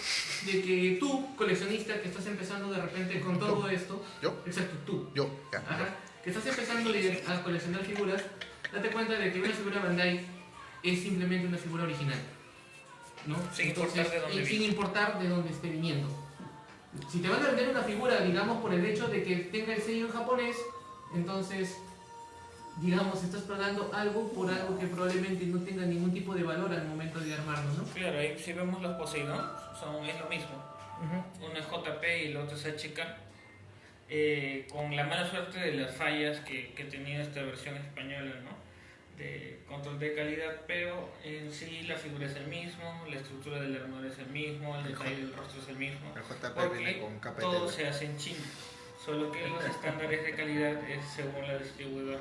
de que tú, coleccionista, que estás empezando de repente con todo esto.
¿Yo?
Exacto, tú.
Yo, ya.
Ajá, que estás empezando a coleccionar figuras, date cuenta de que una figura Bandai es simplemente una figura original, ¿no?
Sin
Entonces,
importar de dónde
sin
viene.
importar de dónde esté viniendo. Si te van a vender una figura, digamos, por el hecho de que tenga el sello en japonés, entonces, digamos, estás pagando algo por algo que probablemente no tenga ningún tipo de valor al momento de armarlo, ¿no?
Claro, ahí si vemos los Poseidon, es lo mismo. Uno es JP y el otro es HK. Con la mala suerte de las fallas que tenía esta versión española, ¿no? De control de calidad, pero en sí la figura es el mismo, la estructura del armador es el mismo, el detalle del rostro es el mismo,
El JP
porque
viene con KPT.
todo se hace en China, solo que los estándares de calidad es según la distribuidora,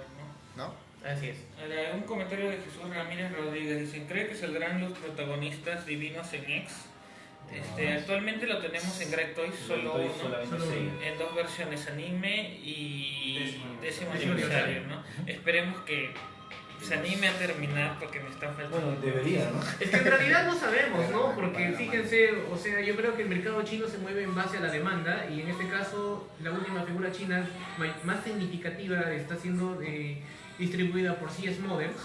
¿no?
¿No?
Así es.
Ahora, un comentario de Jesús Ramírez Rodríguez, dicen, ¿cree que saldrán los protagonistas divinos en X? Actualmente lo tenemos en Greg Toys, solo uno,
solamente sello.
en dos versiones, anime y décimo
Décimo
aniversario, ¿no? Esperemos que se anime a terminar porque me está faltando.
Bueno, debería, ¿no?
Es que en realidad no sabemos, ¿no? Porque fíjense, o sea, yo creo que el mercado chino se mueve en base a la demanda y en este caso la última figura china más significativa está siendo distribuida por CS Models.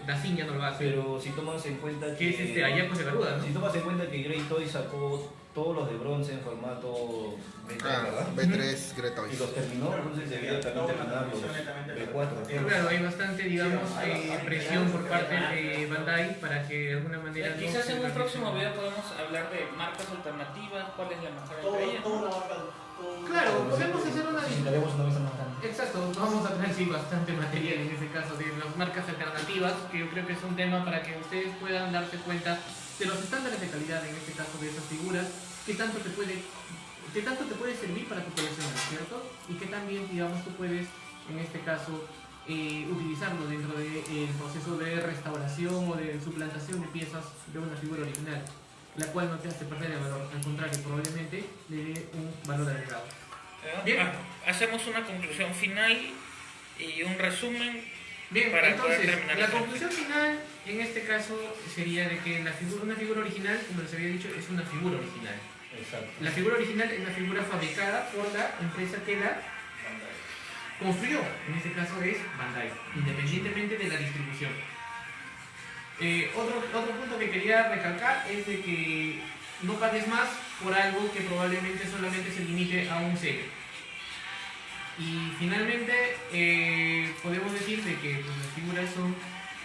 Dacin ya no lo va a hacer.
Pero si tomas en cuenta
Que es Ayacos de Garuda, ¿no?
Si tomas en cuenta que Grey Toy sacó todos los de bronce en formato B3, ¿verdad?
B3
Y
Gretoys.
los terminó, entonces debió también terminar los B4.
Claro, hay bastante, digamos, presión por parte de Bandai para que de alguna manera... no
Quizás
se
en un
realice.
próximo video podemos hablar de marcas alternativas, cuál es la mejor
Todo,
entre ellas.
toda una marca.
Claro, podemos hacer una...
Necesitaremos una mesa más grande.
Exacto, vamos a tener sí, bastante material en este caso de las marcas alternativas, que yo creo que es un tema para que ustedes puedan darse cuenta de los estándares de calidad, en este caso de esas figuras, qué tanto te puede servir para tu colección, ¿cierto? Y que también, digamos, tú puedes, en este caso, utilizarlo dentro del proceso de restauración o de suplantación de piezas de una figura original, la cual no te hace perder el valor, al contrario, probablemente le dé un valor agregado. Bien.
Hacemos una conclusión final y un resumen.
Bien,
Para poder
entonces,
terminar
la
la
conclusión final en este caso sería de que una figura original, como les había dicho, es una figura original.
Exacto.
La figura original es una figura fabricada por la empresa que la construyó, en este caso es Bandai, independientemente de la distribución. Otro punto que quería recalcar es de que no pagues más por algo que probablemente solamente se limite a un sello. Y finalmente podemos decir de que pues, las figuras son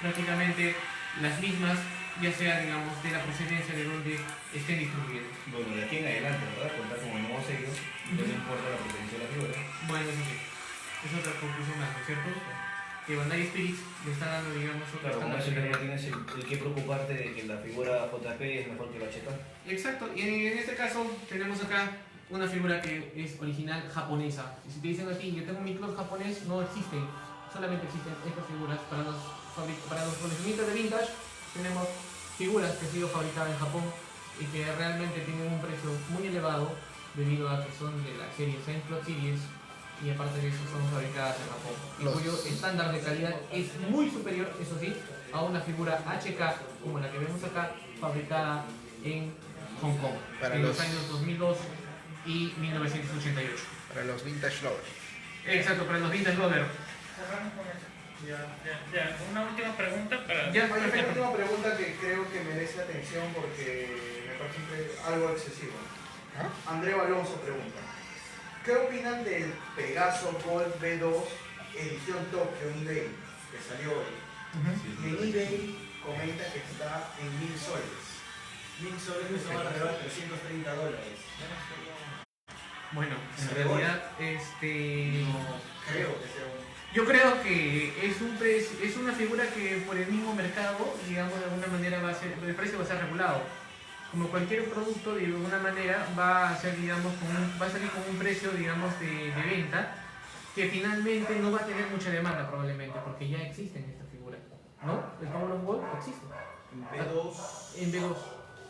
prácticamente las mismas, ya sea digamos de la procedencia de donde estén distribuidos.
Bueno, de aquí en adelante, ¿verdad? Contar como nuevo sello, no le importa la presencia de la figura.
Bueno, eso sí, es otra conclusión más, ¿no es cierto? Que Bandai Spirits le está dando, digamos, otro
Claro, como
estándar
eso
de
ya no
calidad.
tienes el que preocuparte de que la figura JP es mejor que la HK.
Exacto, y en este caso tenemos acá una figura que es original japonesa. Y si te dicen a ti, yo tengo mi club japonés, no existen, solamente existen estas figuras para los coleccionistas de vintage. Tenemos figuras que han sido fabricadas en Japón y que realmente tienen un precio muy elevado debido a que son de la serie Saint Cloud Series y aparte de eso son fabricadas en Japón, y cuyo estándar de calidad es muy superior, eso sí, a una figura HK como la que vemos acá, fabricada en Hong Kong
Para
en los
los-
años 2002 y 1988.
Para los vintage lovers.
Exacto, para los vintage lovers.
Cerramos con eso. Ya, una última pregunta para...
Ya,
Hay una
perfecto.
última pregunta que creo que merece atención porque me parece algo excesivo.
¿Ah?
Andreu Alonso pregunta: ¿qué opinan del Pegaso Gold B2 edición Tokyo en eBay que salió hoy? Y en eBay comenta que está en 1000 soles.
1000 soles me van a regalar $330.
Bueno, en
¿Se
realidad,
No creo que sea un...
yo creo que es una figura que por el mismo mercado, digamos, de alguna manera el precio va a ser regulado. Como cualquier producto, de alguna manera va a ser, digamos, va a salir con un precio, digamos, de venta que finalmente no va a tener mucha demanda probablemente, porque ya existen estas figuras, ¿no? El Power of Gold existe. En B2.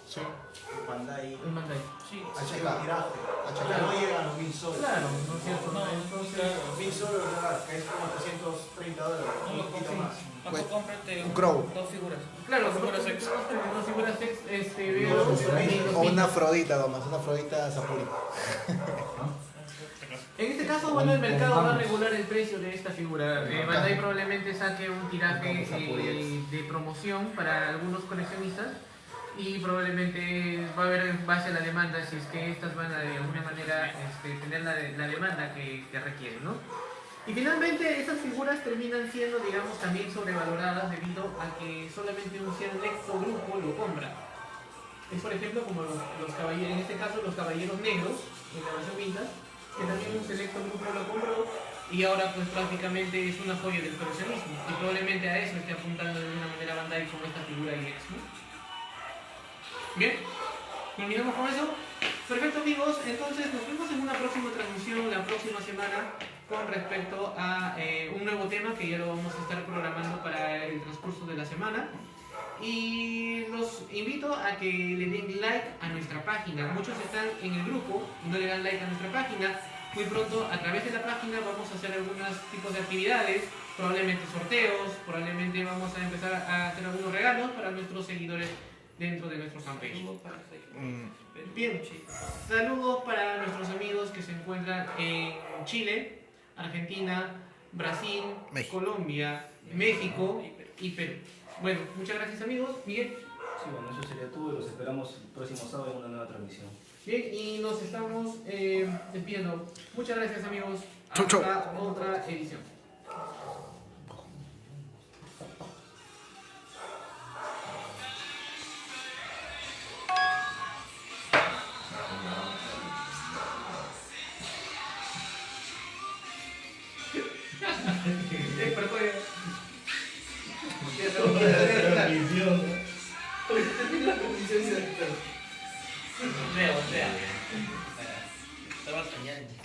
Sí.
Bandai.
En Bandai.
Sí,
HK. Tiraje.
Claro.
No llegan a los 1000 soles.
Claro, ¿no es cierto?
No,
Entonces,
claro.
1000 soles, ¿verdad? Que es como $330.
No
Un
lo
poquito
compres.
más.
Mejor cómprate
un Crow.
dos figuras.
claro,
Dos figuras
dos
ex.
figuras ex,
O una Afrodita, nomás, una Afrodita Sapuri.
En este caso, bueno, el mercado va a regular el precio de esta figura. Bandai probablemente saque un tiraje de promoción para algunos coleccionistas y probablemente va a haber en base a la demanda si es que estas van a de alguna manera tener la demanda que requieren, ¿no? Y finalmente estas figuras terminan siendo, digamos, también sobrevaloradas debido a que solamente un cierto grupo lo compra. Es por ejemplo como los caballeros, en este caso los caballeros negros, en la versión vintage, que también un selecto grupo lo compró y ahora pues prácticamente es una joya del coleccionismo y probablemente a eso esté apuntando de alguna manera Bandai con esta figura IX, ¿no? Bien, terminamos con eso. Perfecto amigos, entonces nos vemos en una próxima transmisión la próxima semana con respecto a un nuevo tema que ya lo vamos a estar programando para el transcurso de la semana. Y los invito a que le den like a nuestra página. Muchos están en el grupo y no le dan like a nuestra página. Muy pronto a través de la página vamos a hacer algunos tipos de actividades, probablemente sorteos, probablemente vamos a empezar a hacer algunos regalos para nuestros seguidores dentro de nuestro fanpage. Bien, saludos para nuestros amigos que se encuentran en Chile, Argentina, Brasil,
México.
Colombia, México y Perú. Bueno, muchas gracias amigos. Miguel.
Sí, bueno, eso sería todo. Los esperamos el próximo sábado en una nueva transmisión.
Bien, y nos estamos despidiendo. Muchas gracias amigos.
Chau, chau.
Hasta otra edición.
Veo, vea. Estaba soñando.